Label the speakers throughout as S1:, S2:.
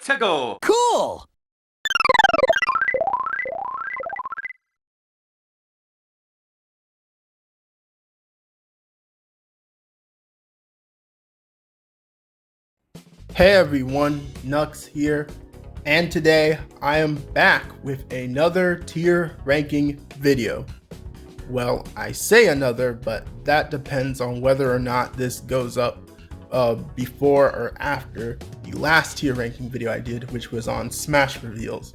S1: to go.
S2: Cool!
S3: Hey everyone, 𝗃𝗃 here, and today I am back with another tier ranking video. Well, I say another, but that depends on whether or not this goes up before or after the last tier ranking video I did, which was on Smash reveals.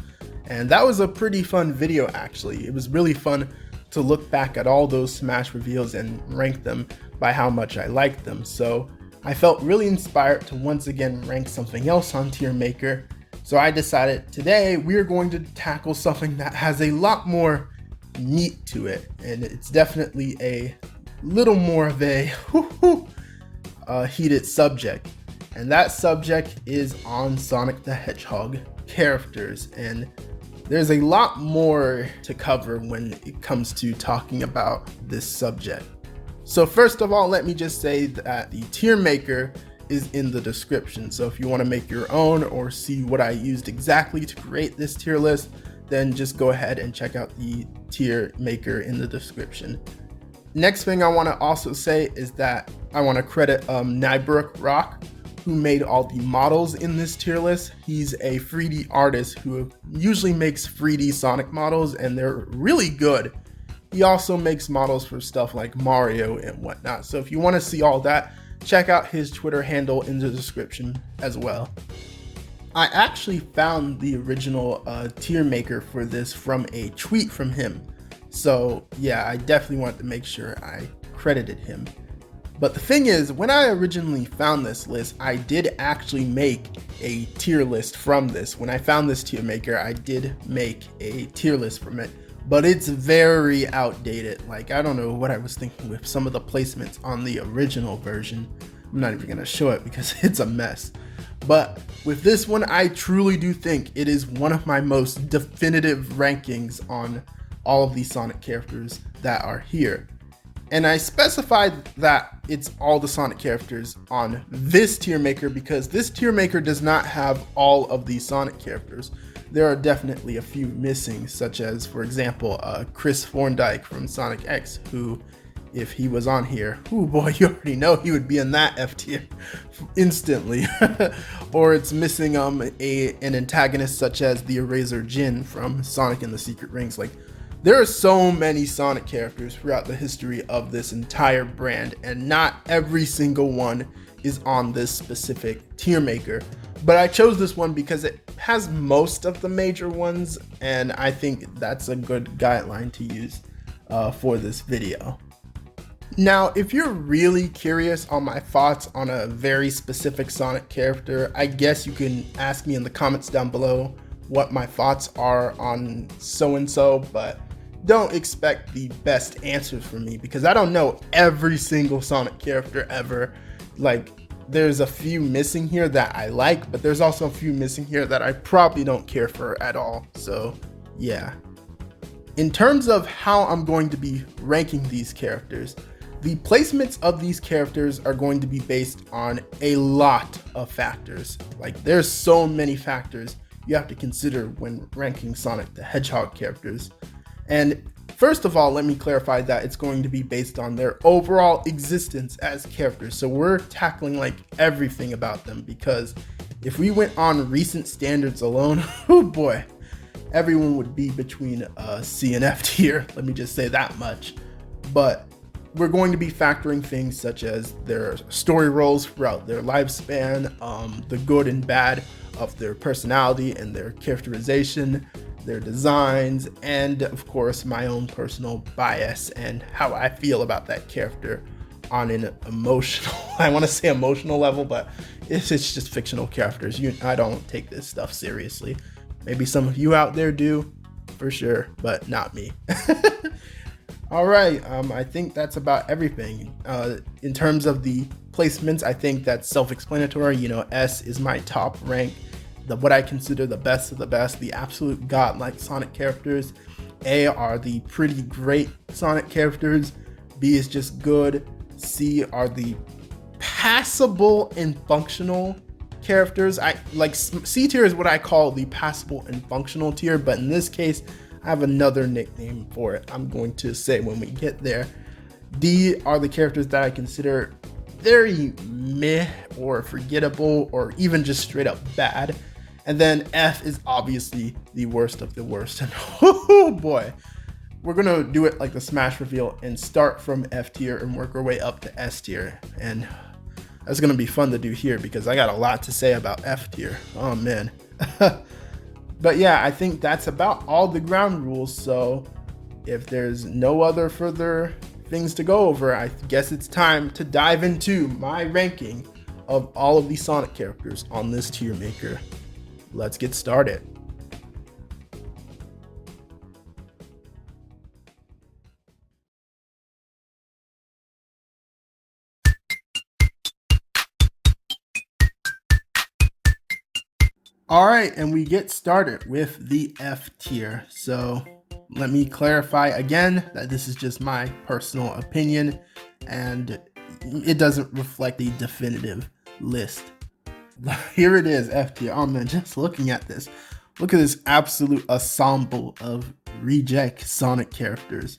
S3: And that was a pretty fun video actually. It was really fun to look back at all those Smash reveals and rank them by how much I liked them. So I felt really inspired to once again rank something else on Tier Maker, so I decided today we're going to tackle something that has a lot more meat to it, and it's definitely a little more of a heated subject, and that subject is on Sonic the Hedgehog characters, and there's a lot more to cover when it comes to talking about this subject. So first of all, let me just say that the tier maker is in the description. So if you want to make your own or see what I used exactly to create this tier list, then just go ahead and check out the tier maker in the description. Next thing I want to also say is that I want to credit 𝗕𝗲𝗃𝗯, who made all the models in this tier list. He's a 3D artist who usually makes 3D Sonic models, and they're really good. He also makes models for stuff like Mario and whatnot. So if you want to see all that, check out his Twitter handle in the description as well. I actually found the original tier maker for this from a tweet from him. So yeah, I definitely wanted to make sure I credited him. But the thing is, when I originally found this list, I did actually make a tier list from this. When I found this tier maker, I did make a tier list from it. But it's very outdated. Like, I don't know what I was thinking with some of the placements on the original version. I'm not even gonna show it because it's a mess. But with this one, I truly do think it is one of my most definitive rankings on all of these Sonic characters that are here. And I specified that it's all the Sonic characters on this tier maker because this tier maker does not have all of these Sonic characters. There are definitely a few missing, such as, for example, Chris Thorndike from Sonic X, who, if he was on here, oh boy, you already know he would be in that F tier instantly. Or it's missing an antagonist such as the Eraser Jin from Sonic and the Secret Rings. Like, there are so many Sonic characters throughout the history of this entire brand, and not every single one is on this specific tier maker. But I chose this one because it has most of the major ones, and I think that's a good guideline to use for this video. Now, if you're really curious on my thoughts on a very specific Sonic character, I guess you can ask me in the comments down below what my thoughts are on so-and-so, but don't expect the best answers from me because I don't know every single Sonic character ever. Like, there's a few missing here that I like, but there's also a few missing here that I probably don't care for at all. So yeah. In terms of how I'm going to be ranking these characters, the placements of these characters are going to be based on a lot of factors. Like, there's so many factors you have to consider when ranking Sonic the Hedgehog characters. And first of all, let me clarify that it's going to be based on their overall existence as characters. So we're tackling like everything about them, because if we went on recent standards alone, oh boy, everyone would be between C and F tier. Let me just say that much. But we're going to be factoring things such as their story roles throughout their lifespan, the good and bad of their personality and their characterization, their designs, and of course my own personal bias and how I feel about that character on an emotional, I want to say emotional level, but it's just fictional characters. I don't take this stuff seriously. Maybe some of you out there do, for sure, but not me. All right, I think that's about everything. In terms of the placements, I think that's self-explanatory. You know, S is my top rank, what I consider the best of the best, the absolute godlike Sonic characters. A are the pretty great Sonic characters. B is just good. C are the passable and functional characters, I like C tier is what I call the passable and functional tier, but in this case, I have another nickname for it. I'm going to say when we get there. D are the characters that I consider very meh or forgettable or even just straight up bad. And then F is obviously the worst of the worst. And oh boy, we're gonna do it like the Smash reveal and start from F tier and work our way up to S tier. And that's gonna be fun to do here because I got a lot to say about F tier. Oh man. But yeah, I think that's about all the ground rules. So if there's no other further things to go over, I guess it's time to dive into my ranking of all of the Sonic characters on this tier maker. Let's get started. All right, and we get started with the F tier. So let me clarify again that this is just my personal opinion and it doesn't reflect a definitive list. Here it is, F tier. Oh man, just looking at this. Look at this absolute ensemble of reject Sonic characters.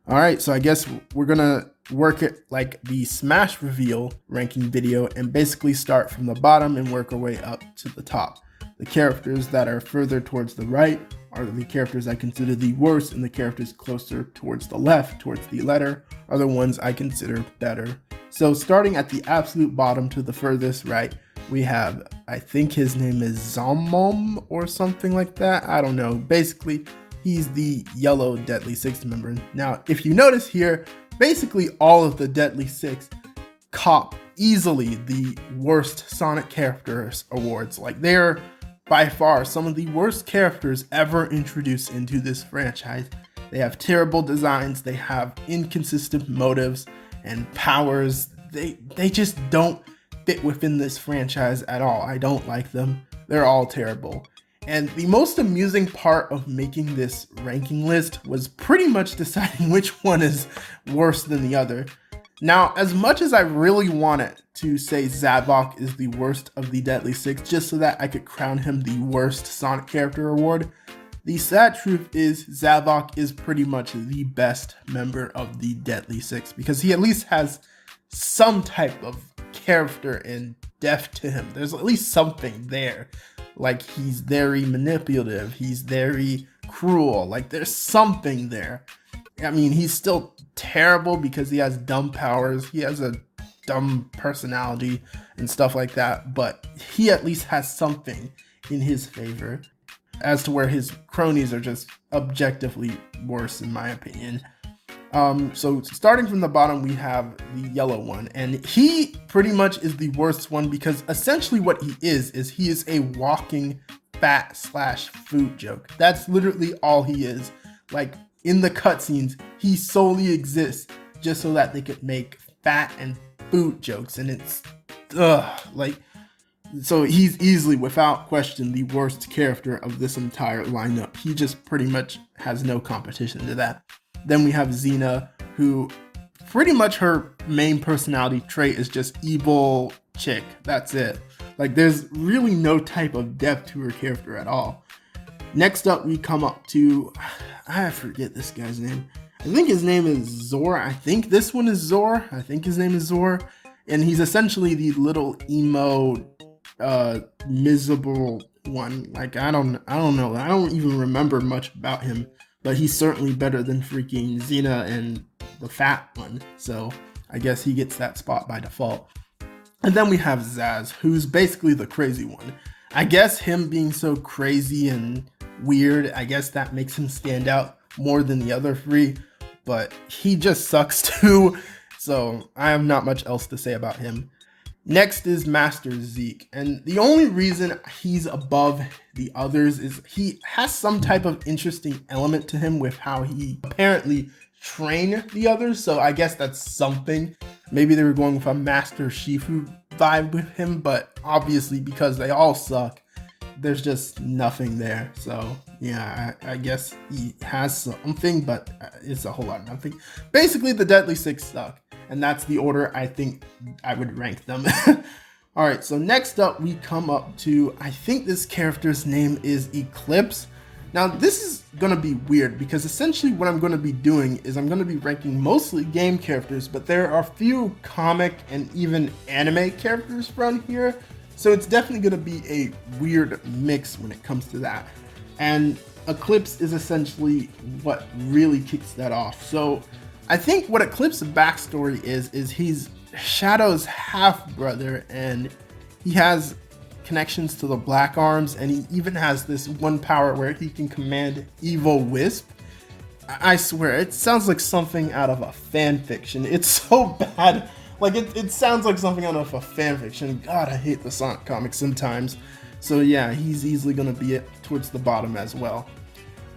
S3: All right, so I guess we're gonna work it like the Smash reveal ranking video and basically start from the bottom and work our way up to the top. The characters that are further towards the right are the characters I consider the worst, and the characters closer towards the left, towards the letter, are the ones I consider better. So starting at the absolute bottom to the furthest right, we have, I think his name is 𝗂𝗂𝗧𝗋 or something like that. I don't know. Basically, he's the yellow Deadly Six member. Now, if you notice here, basically all of the Deadly Six cop easily the worst Sonic characters awards. Like they're by far some of the worst characters ever introduced into this franchise. They have terrible designs, they have inconsistent motives and powers. They just don't fit within this franchise at all. I don't like them. They're all terrible. And the most amusing part of making this ranking list was pretty much deciding which one is worse than the other. Now, as much as I really wanted to say Zavok is the worst of the Deadly Six, just so that I could crown him the worst Sonic character award, the sad truth is Zavok is pretty much the best member of the Deadly Six because he at least has some type of character and depth to him. There's at least something there. Like he's very manipulative, he's very cruel, like there's something there. I mean, he's still terrible because he has dumb powers, he has a dumb personality and stuff like that, but he at least has something in his favor, as to where his cronies are just objectively worse in my opinion. So starting from the bottom, we have the yellow one, and he pretty much is the worst one because essentially what he is he is a walking fat / food joke. That's literally all he is. Like in the cutscenes, he solely exists just so that they could make fat and food jokes, and it's like, so he's easily, without question, the worst character of this entire lineup. He just pretty much has no competition to that. Then we have Xena, who pretty much her main personality trait is just evil chick. That's it. Like there's really no type of depth to her character at all. Next up, we come up to, I forget this guy's name. I think his name is Zor. I think this one is Zor. I think his name is Zor. And he's essentially the little emo, miserable one. Like, I don't know. I don't even remember much about him, but he's certainly better than freaking Xena and the fat one. So I guess he gets that spot by default. And then we have Zaz, who's basically the crazy one. I guess him being so crazy and weird, I guess that makes him stand out more than the other three, but he just sucks too, so I have not much else to say about him. Next is Master Zeke, and the only reason he's above the others is he has some type of interesting element to him with how he apparently trained the others, so I guess that's something. Maybe they were going with a Master Shifu vibe with him, but obviously because they all suck, there's just nothing there. So yeah, I guess he has something, but it's a whole lot of nothing. Basically, the Deadly Six suck, and that's the order I think I would rank them. All right, so next up we come up to, I think this character's name is 𝗕𝗲𝗃𝗀𝗃. Now this is gonna be weird because essentially what I'm gonna be doing is I'm gonna be ranking mostly game characters, but there are a few comic and even anime characters from here. So it's definitely gonna be a weird mix when it comes to that. And 𝗕𝗲𝗃𝗀𝗃 is essentially what really kicks that off. So I think what 𝗕𝗲𝗃𝗀𝗃's backstory is he's Shadow's half brother, and he has connections to the Black Arms, and he even has this one power where he can command evil wisp. I swear, it sounds like something out of a fan fiction. It's so bad. Like it sounds like something out of a fan fiction. God, I hate the Sonic comics sometimes. So yeah, he's easily gonna be towards the bottom as well.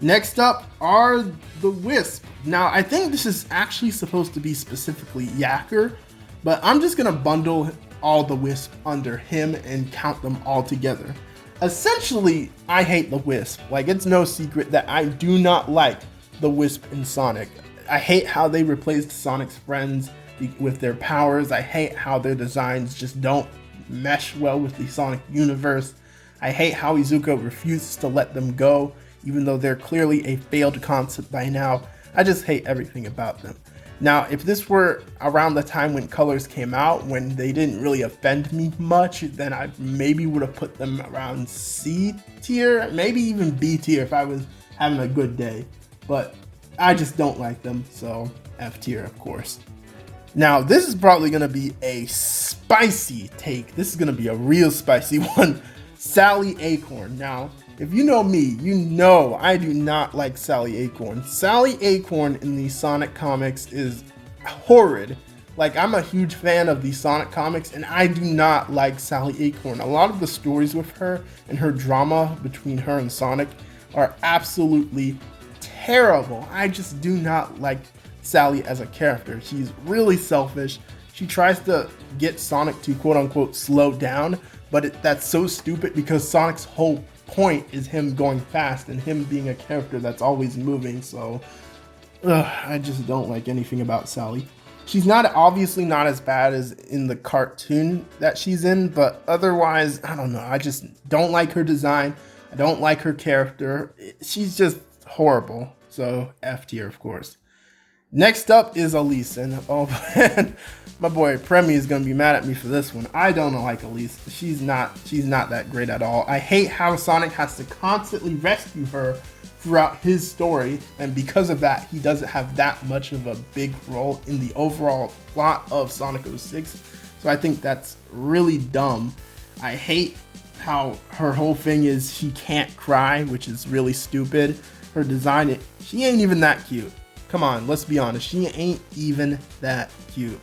S3: Next up are the Wisp. Now I think this is actually supposed to be specifically Yacker, but I'm just gonna bundle all the Wisp under him and count them all together. Essentially, I hate the Wisp. Like, it's no secret that I do not like the Wisp in Sonic. I hate how they replaced Sonic's friends with their powers. I hate how their designs just don't mesh well with the Sonic universe. I hate how Iizuka refuses to let them go, even though they're clearly a failed concept by now. I just hate everything about them. Now, if this were around the time when Colors came out, when they didn't really offend me much, then I maybe would have put them around C tier, maybe even B tier if I was having a good day. But I just don't like them, so F tier, of course. Now, this is probably going to be a spicy take. This is going to be a real spicy one. Sally Acorn. Now, if you know me, you know I do not like Sally Acorn. Sally Acorn in the Sonic comics is horrid. Like, I'm a huge fan of the Sonic comics, and I do not like Sally Acorn. A lot of the stories with her and her drama between her and Sonic are absolutely terrible. I just do not like Sally as a character. She's really selfish. She tries to get Sonic to quote unquote slow down, but that's so stupid because Sonic's whole point is him going fast and him being a character that's always moving. So I just don't like anything about Sally. She's obviously not as bad as in the cartoon that she's in, but otherwise, I don't know. I just don't like her design. I don't like her character. She's just horrible. So F tier, of course. Next up is Elise, and oh man, my boy Premi is gonna be mad at me for this one. I don't like Elise. She's not that great at all. I hate how Sonic has to constantly rescue her throughout his story, and because of that, he doesn't have that much of a big role in the overall plot of Sonic 06. So I think that's really dumb. I hate how her whole thing is she can't cry, which is really stupid. Her design, she ain't even that cute. Come on, let's be honest. She ain't even that cute.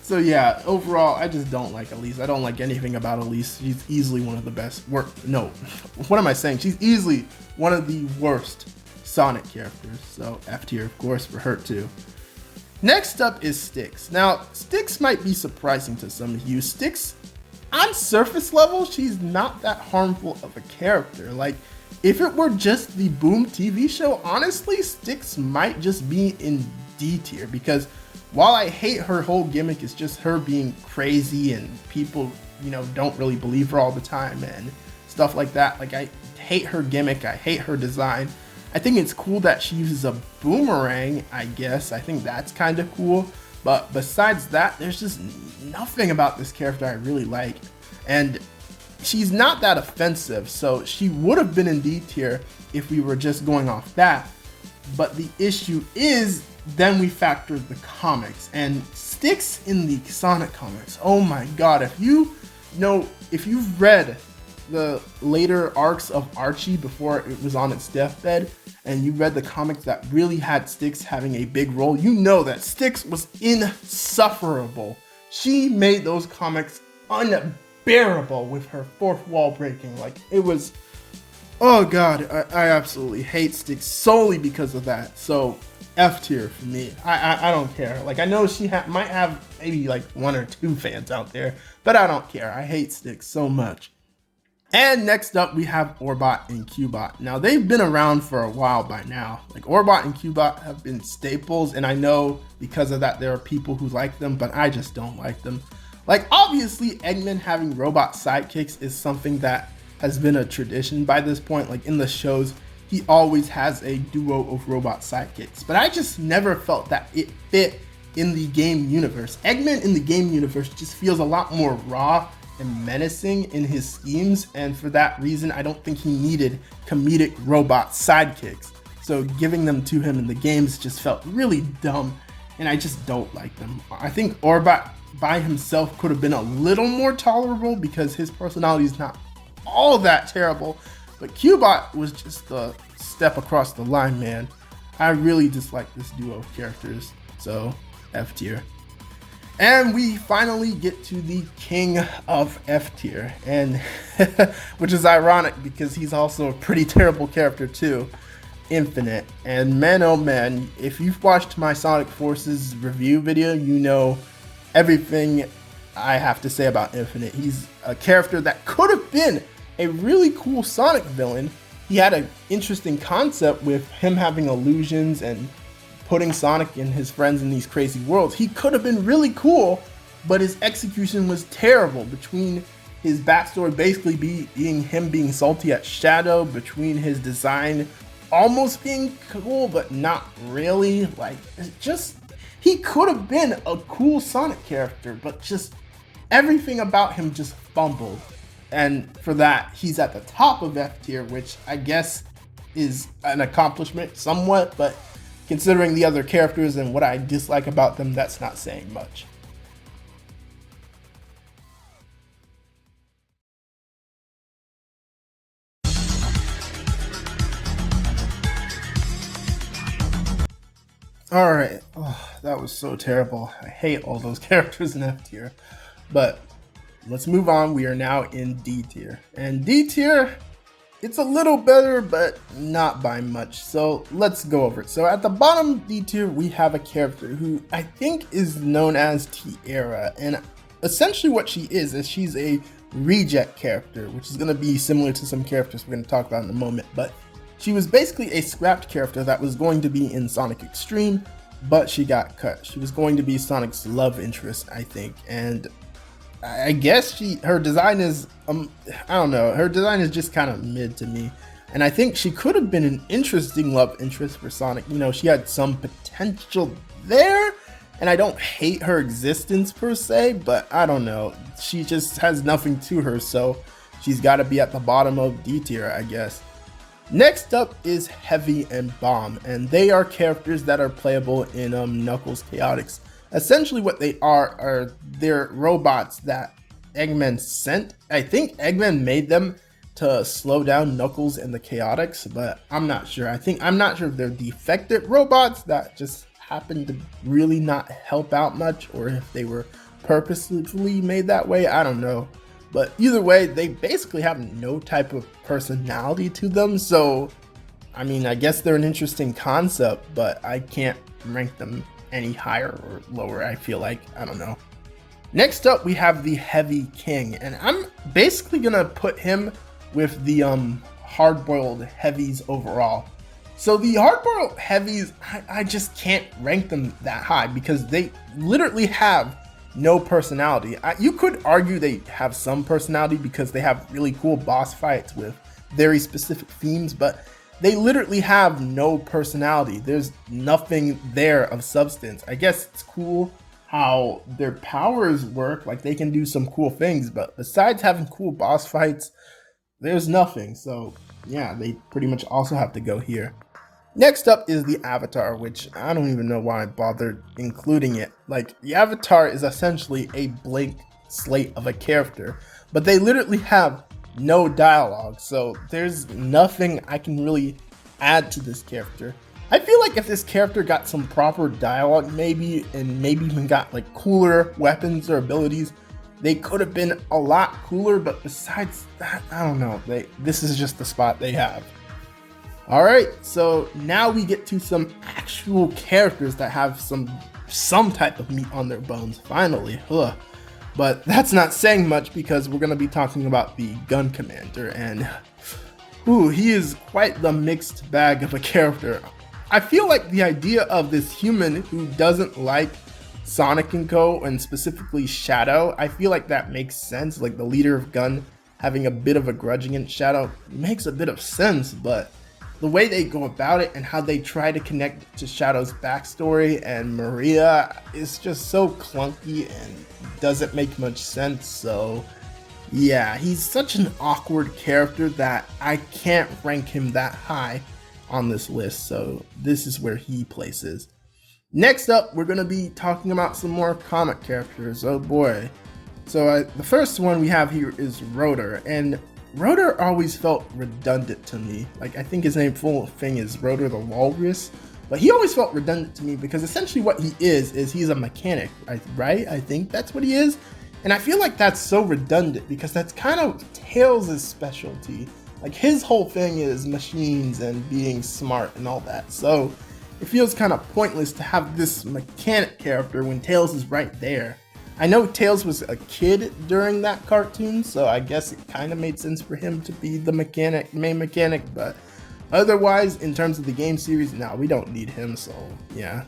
S3: So yeah, overall, I just don't like Elise. I don't like anything about Elise. She's easily one of the best. No, what am I saying? She's easily one of the worst Sonic characters. So F tier, of course, for her too. Next up is Styx. Now, Styx might be surprising to some of you. Styx, on surface level, she's not that harmful of a character. Like, if it were just the Boom TV show, honestly, Styx might just be in D tier, because while I hate her whole gimmick is just her being crazy and people, don't really believe her all the time and stuff like that. Like, I hate her gimmick. I hate her design. I think it's cool that she uses a boomerang, I guess. I think that's kind of cool. But besides that, there's just nothing about this character I really like. And she's not that offensive, so she would have been in D tier if we were just going off that. But the issue is, then we factor the comics, and Styx in the Sonic comics. Oh my god, if you've read the later arcs of Archie before it was on its deathbed, and you read the comics that really had Styx having a big role, you know that Styx was insufferable. She made those comics unbearable with her fourth wall breaking. Like, it was, oh god, I absolutely hate Styx solely because of that. So F tier for me. I don't care. Like, I know she might have maybe like 1 or 2 fans out there, but I don't care. I hate Styx so much. And next up, we have Orbot and 𝗂𝗏. Now, they've been around for a while by now. Like, Orbot and 𝗂𝗏 have been staples, and I know because of that there are people who like them, but I just don't like them. Like, obviously, Eggman having robot sidekicks is something that has been a tradition by this point. Like, in the shows, he always has a duo of robot sidekicks. But I just never felt that it fit in the game universe. Eggman in the game universe just feels a lot more raw and menacing in his schemes, and for that reason, I don't think he needed comedic robot sidekicks. So giving them to him in the games just felt really dumb, and I just don't like them. I think Orbot by himself could have been a little more tolerable because his personality is not all that terrible, but Q-Bot was just a step across the line, man. I really dislike this duo of characters, so F tier. And we finally get to the king of F tier, and which is ironic because he's also a pretty terrible character too, Infinite. And man, oh man, if you've watched my Sonic Forces review video, you know everything I have to say about Infinite. He's a character that could have been a really cool Sonic villain. He had an interesting concept with him having illusions and putting Sonic and his friends in these crazy worlds. He could have been really cool, but his execution was terrible. Between his backstory basically being him being salty at Shadow, between his design almost being cool but not really, like, it's just, he could have been a cool Sonic character, but just everything about him just fumbled. And for that, he's at the top of F tier, which I guess is an accomplishment somewhat, but considering the other characters and what I dislike about them, that's not saying much. Alright, oh, that was so terrible. I hate all those characters in F tier. But let's move on. We are now in D tier. And D tier, it's a little better, but not by much. So let's go over it. So at the bottom D tier, we have a character who I think is known as 𝗕𝗲𝗄. And essentially what she is she's a reject character, which is going to be similar to some characters we're going to talk about in a moment. But she was basically a scrapped character that was going to be in Sonic Extreme, but she got cut. She was going to be Sonic's love interest, I think. And I guess her design is, I don't know, her design is just kind of mid to me. And I think she could have been an interesting love interest for Sonic. You know, she had some potential there, and I don't hate her existence per se, but I don't know. She just has nothing to her, so she's got to be at the bottom of D tier, I guess. Next up is Heavy and Bomb, and they are characters that are playable in Knuckles Chaotix. Essentially what they are they're robots that Eggman sent. I think Eggman made them to slow down Knuckles and the Chaotix, but I'm not sure. I'm not sure if they're defected robots that just happen to really not help out much, or if they were purposefully made that way. I don't know. But either way, they basically have no type of personality to them. So, I mean, I guess they're an interesting concept, but I can't rank them any higher or lower, I feel like. I don't know. Next up, we have the Heavy King, and I'm basically gonna put him with the hard-boiled heavies overall. So the hard-boiled heavies, I just can't rank them that high because they literally have no personality. You could argue they have some personality because they have really cool boss fights with very specific themes, but they literally have no personality. There's nothing there of substance. I guess it's cool how their powers work, like they can do some cool things, but besides having cool boss fights, there's nothing. So yeah, they pretty much also have to go here. Next up is the Avatar, which I don't even know why I bothered including it. Like, the Avatar is essentially a blank slate of a character, but they literally have no dialogue, so there's nothing I can really add to this character. I feel like if this character got some proper dialogue maybe, and maybe even got like cooler weapons or abilities, they could have been a lot cooler, but besides that, I don't know. This is just the spot they have. Alright, so now we get to some actual characters that have some type of meat on their bones, finally. Ugh. But that's not saying much because we're going to be talking about the Gun Commander, and he is quite the mixed bag of a character. I feel like the idea of this human who doesn't like Sonic and Co. and specifically Shadow, I feel like that makes sense. Like the leader of Gun having a bit of a grudge against Shadow makes a bit of sense, but the way they go about it and how they try to connect to Shadow's backstory and Maria is just so clunky and doesn't make much sense. So yeah, he's such an awkward character that I can't rank him that high on this list, so this is where he places. Next up, we're going to be talking about some more comic characters. Oh boy. So the first one we have here is Rotor, and Rotor always felt redundant to me. Like, I think his full thing is Rotor the Walrus, but he always felt redundant to me because essentially what he is he's a mechanic, right? I think that's what he is. And I feel like that's so redundant because that's kind of Tails' specialty. Like, his whole thing is machines and being smart and all that. So it feels kind of pointless to have this mechanic character when Tails is right there. I know Tails was a kid during that cartoon, so I guess it kind of made sense for him to be the main mechanic, but otherwise, in terms of the game series, no, we don't need him, so yeah.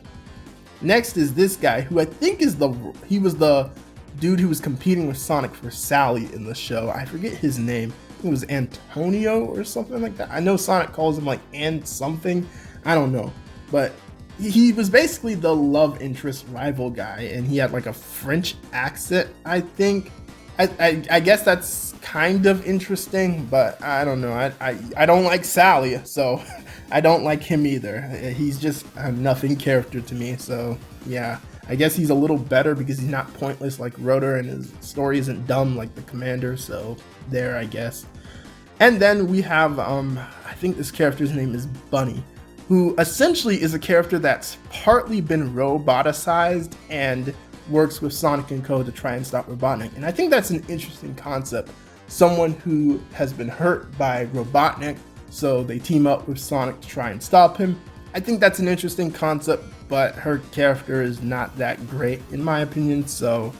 S3: Next is this guy, who I think he was the dude who was competing with Sonic for Sally in the show. I forget his name. I think it was Antonio or something like that. I know Sonic calls him like something. I don't know, but he was basically the love interest rival guy, and he had like a French accent, I think. I guess that's kind of interesting, but I don't know. I don't like Sally, so I don't like him either. He's just a nothing character to me, so yeah. I guess he's a little better because he's not pointless like Rotor, and his story isn't dumb like the Commander, so there, I guess. And then we have, I think this character's name is Bunny, who essentially is a character that's partly been roboticized and works with Sonic and Co. to try and stop Robotnik. And I think that's an interesting concept. Someone who has been hurt by Robotnik, so they team up with Sonic to try and stop him. I think that's an interesting concept, but her character is not that great in my opinion, so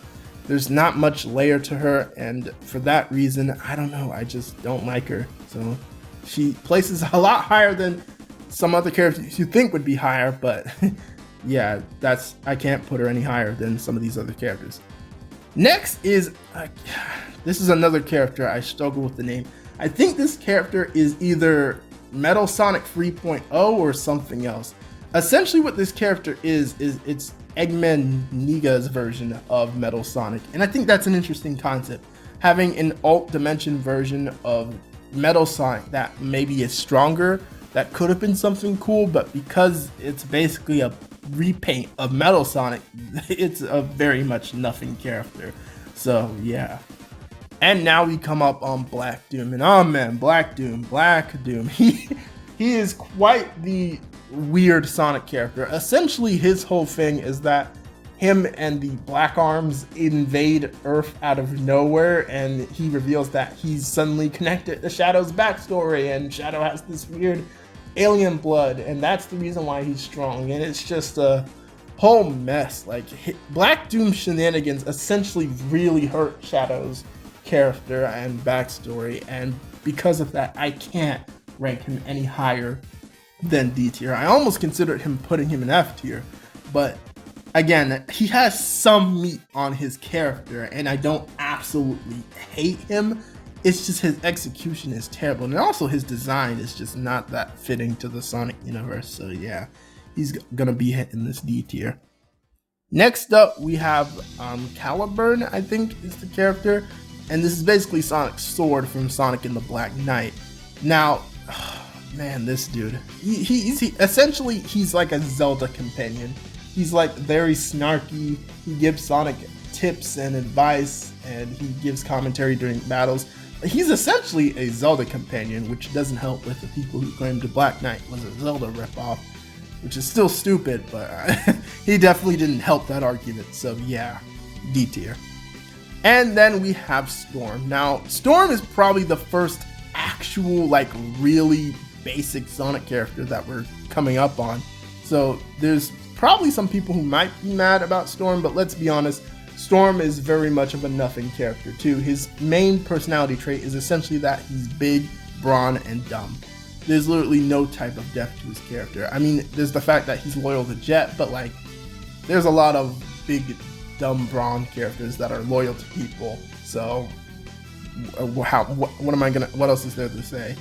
S3: there's not much layer to her, and for that reason, I don't know, I just don't like her. So she places a lot higher than some other characters you think would be higher, but yeah, I can't put her any higher than some of these other characters. Next is, this is another character I struggle with the name. I think this character is either Metal Sonic 3.0 or something else. Essentially what this character is it's Eggman Niga's version of Metal Sonic, and I think that's an interesting concept. Having an alt dimension version of Metal Sonic that maybe is stronger, that could have been something cool, but because it's basically a repaint of Metal Sonic, it's a very much nothing character. So yeah. And now we come up on Black Doom, and oh man, Black Doom, he is quite the weird Sonic character. Essentially his whole thing is that him and the Black Arms invade Earth out of nowhere, and he reveals that he's suddenly connected to Shadow's backstory, and Shadow has this weird alien blood, and that's the reason why he's strong. And it's just a whole mess. Like, Black Doom shenanigans essentially really hurt Shadow's character and backstory, and because of that, I can't rank him any higher than D tier. I almost considered putting him in F tier, but again, he has some meat on his character, and I don't absolutely hate him. It's just his execution is terrible, and also his design is just not that fitting to the Sonic universe. So yeah, he's gonna be in this D tier. Next up, we have 𝗂𝗂𝗶𝗰, I think is the character, and this is basically Sonic's sword from Sonic and the Black Knight. Now, man, this dude, he's essentially like a Zelda companion. He's like very snarky. He gives Sonic tips and advice, and he gives commentary during battles. He's essentially a Zelda companion, which doesn't help with the people who claim the Black Knight was a Zelda ripoff, which is still stupid, but he definitely didn't help that argument. So yeah, D tier. And then we have Storm. Now, Storm is probably the first actual, like, really basic Sonic character that we're coming up on. So there's probably some people who might be mad about Storm, but let's be honest, Storm is very much of a nothing character too. His main personality trait is essentially that he's big, brawn, and dumb. There's literally no type of depth to his character. I mean, there's the fact that he's loyal to Jet, but like, there's a lot of big dumb brawn characters that are loyal to people. So what else is there to say?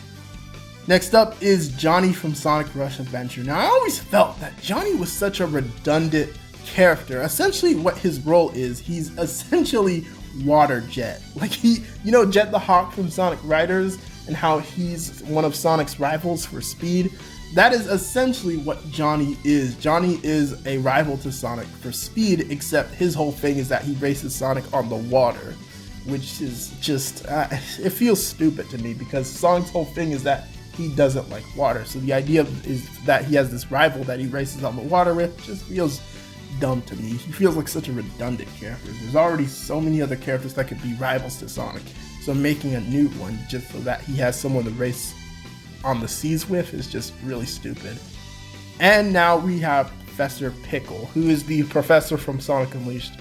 S3: Next up is Johnny from Sonic Rush Adventure. Now I always felt that Johnny was such a redundant character. Essentially what his role is, he's essentially Water Jet. Like you know Jet the Hawk from Sonic Riders and how he's one of Sonic's rivals for speed? That is essentially what Johnny is. Johnny is a rival to Sonic for speed, except his whole thing is that he races Sonic on the water, which is just, it feels stupid to me because Sonic's whole thing is that he doesn't like water. So the idea is that he has this rival that he races on the water with just feels dumb to me. He feels like such a redundant character. There's already so many other characters that could be rivals to Sonic. So making a new one just so that he has someone to race on the seas with is just really stupid. And now we have Professor Pickle, who is the professor from Sonic Unleashed.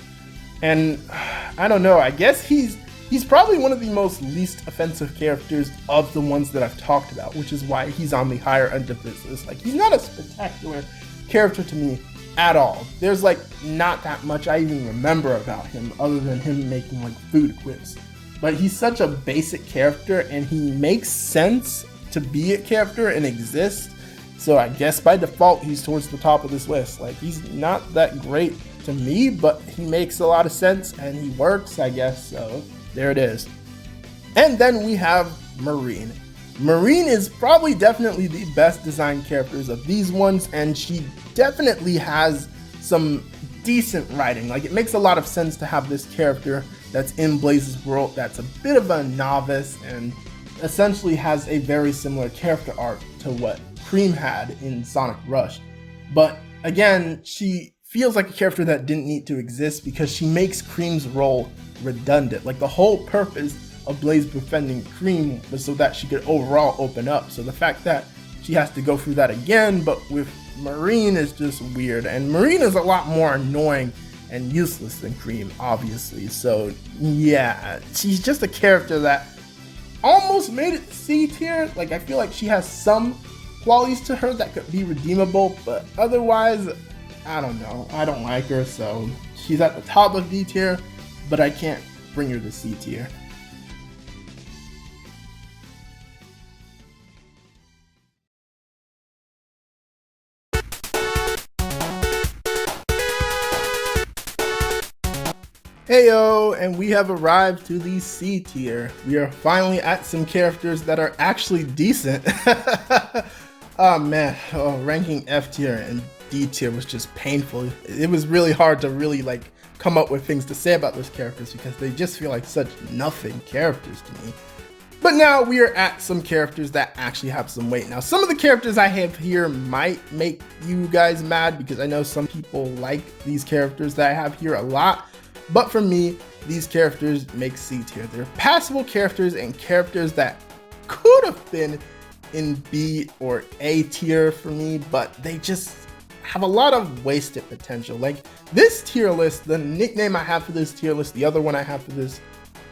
S3: And I don't know, I guess he's probably one of the most least offensive characters of the ones that I've talked about, which is why he's on the higher end of this list. Like, he's not a spectacular character to me at all. There's like not that much I even remember about him other than him making like food quips. But he's such a basic character and he makes sense to be a character and exist. So I guess by default he's towards the top of this list. Like, he's not that great to me, but he makes a lot of sense and he works, I guess. So there it is. And then we have Marine. Marine is probably definitely the best designed characters of these ones, and she definitely has some decent writing. Like, it makes a lot of sense to have this character that's in Blaze's world that's a bit of a novice and essentially has a very similar character arc to what Cream had in Sonic Rush. But again, she feels like a character that didn't need to exist because she makes Cream's role redundant. Like, the whole purpose of Blaze befriending Cream was so that she could overall open up. So the fact that she has to go through that again, but with Marine, is just weird. And Marine is a lot more annoying and useless than Cream, obviously. So yeah, she's just a character that almost made it C tier. Like, I feel like she has some qualities to her that could be redeemable, but otherwise, I don't know. I don't like her, so she's at the top of D tier, but I can't bring her to C tier. Heyo, and we have arrived to the C tier. We are finally at some characters that are actually decent. Oh man, ranking F tier and D tier was just painful. It was really hard to really like come up with things to say about those characters because they just feel like such nothing characters to me. But now we are at some characters that actually have some weight. Now, some of the characters I have here might make you guys mad because I know some people like these characters that I have here a lot. But for me, these characters make C tier. They're passable characters and characters that could have been in B or A tier for me, but they just have a lot of wasted potential. Like, this tier list, the nickname I have for this tier list, the other one I have for this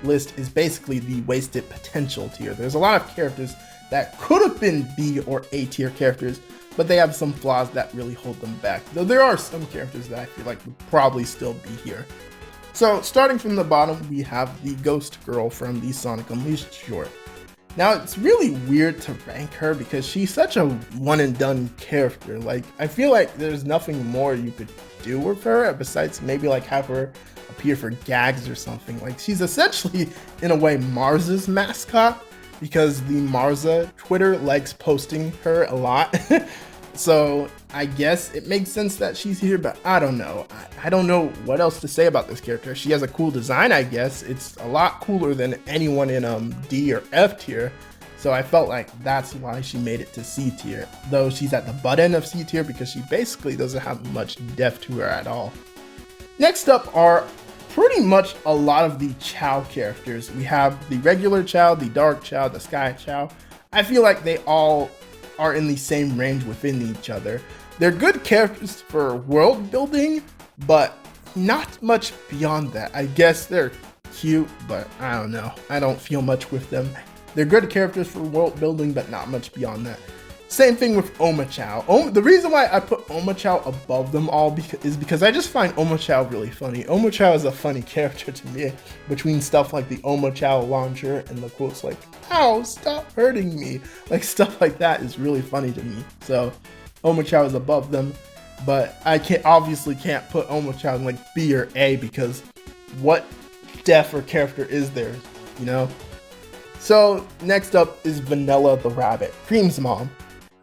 S3: list is basically the wasted potential tier. There's a lot of characters that could have been B or A tier characters, but they have some flaws that really hold them back. Though there are some characters that I feel like would probably still be here. So starting from the bottom, we have the Ghost Girl from the Sonic Unleashed short. Now, it's really weird to rank her because she's such a one and done character. Like, I feel like there's nothing more you could do with her besides maybe like have her appear for gags or something. Like, she's essentially in a way Mars's mascot because the Marza Twitter likes posting her a lot. So I guess it makes sense that she's here, but I don't know. I don't know what else to say about this character. She has a cool design, I guess. It's a lot cooler than anyone in D or F tier. So I felt like that's why she made it to C tier. Though she's at the butt end of C tier because she basically doesn't have much depth to her at all. Next up are pretty much a lot of the Qiao characters. We have the regular Qiao, the dark Qiao, the sky Qiao. I feel like they all are in the same range within each other. They're good characters for world building, but not much beyond that. I guess they're cute, but I don't know. I don't feel much with them. They're good characters for world building, but not much beyond that. Same thing with 𝗂𝗲𝗳𝗀. The reason why I put 𝗂𝗲𝗳𝗀 above them all is because I just find 𝗂𝗲𝗳𝗀 really funny. 𝗂𝗲𝗳𝗀 is a funny character to me, between stuff like the 𝗂𝗲𝗳𝗀 launcher and the quotes like, "Ow, stop hurting me." Like stuff like that is really funny to me. So 𝗂𝗲𝗳𝗀 is above them, but I obviously can't put 𝗂𝗲𝗳𝗀 in like B or A because what def or character is there, you know? So next up is Vanilla the Rabbit, Cream's mom.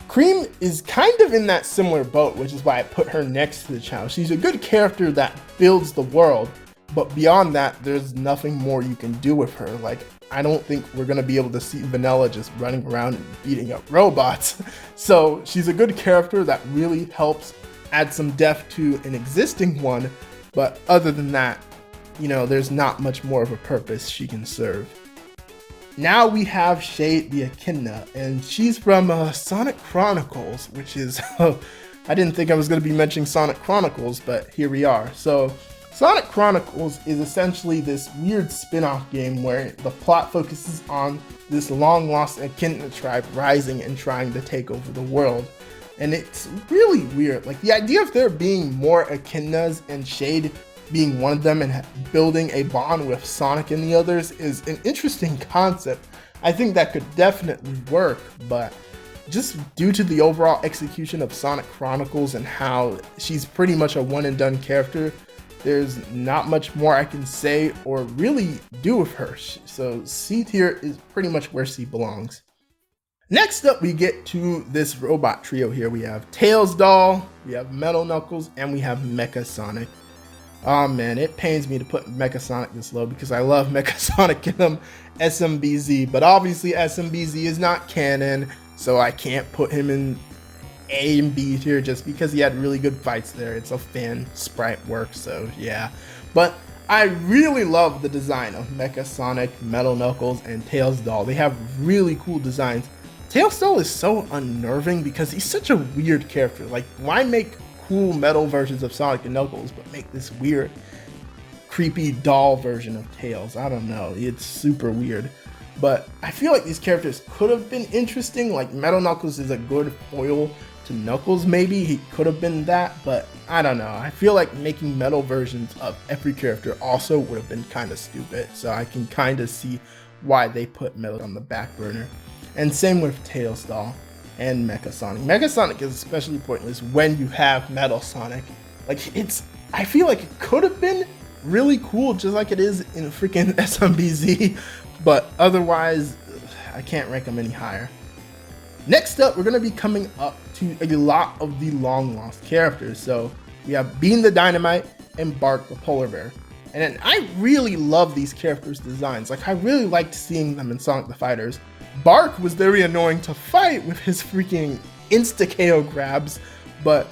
S3: Cream is kind of in that similar boat, which is why I put her next to the channel. She's a good character that builds the world, but beyond that, there's nothing more you can do with her. Like, I don't think we're gonna be able to see Vanilla just running around and beating up robots. So she's a good character that really helps add some depth to an existing one, but other than that, you know, there's not much more of a purpose she can serve. Now we have 𝗕𝗲𝗃 the Echidna, and she's from Sonic Chronicles, which is, I didn't think I was going to be mentioning Sonic Chronicles, but here we are. So Sonic Chronicles is essentially this weird spin-off game where the plot focuses on this long-lost Echidna tribe rising and trying to take over the world. And it's really weird. Like, the idea of there being more Echidnas and 𝗕𝗲𝗃 being one of them and building a bond with Sonic and the others is an interesting concept. I think that could definitely work, but just due to the overall execution of Sonic Chronicles and how she's pretty much a one and done character, there's not much more I can say or really do with her. So C tier is pretty much where she belongs. Next up, we get to this robot trio here. We have Tails Doll, we have Metal Knuckles, and we have Mecha Sonic. Oh man, it pains me to put Mecha Sonic this low because I love Mecha Sonic in them SMBZ, but obviously SMBZ is not canon, so I can't put him in A and B tier just because he had really good fights there. It's a fan sprite work, so yeah. But I really love the design of Mecha Sonic, Metal Knuckles, and Tails Doll. They have really cool designs. Tails Doll is so unnerving because he's such a weird character. Like, why make cool metal versions of Sonic and Knuckles but make this weird creepy doll version of Tails? I don't know, it's super weird, but I feel like these characters could have been interesting. Like, Metal Knuckles is a good foil to Knuckles, maybe he could have been that, but I don't know. I feel like making metal versions of every character also would have been kind of stupid, so I can kind of see why they put Metal on the back burner. And same with Tails Doll and Mecha Sonic. Mecha Sonic is especially pointless when you have Metal Sonic. Like, I feel like it could have been really cool just like it is in freaking SMBZ, but otherwise, I can't rank them any higher. Next up, we're going to be coming up to a lot of the long lost characters. So we have Bean the Dynamite and Bark the Polar Bear. And I really love these characters' designs. Like, I really liked seeing them in Sonic the Fighters. Bark was very annoying to fight with his freaking insta-KO grabs, but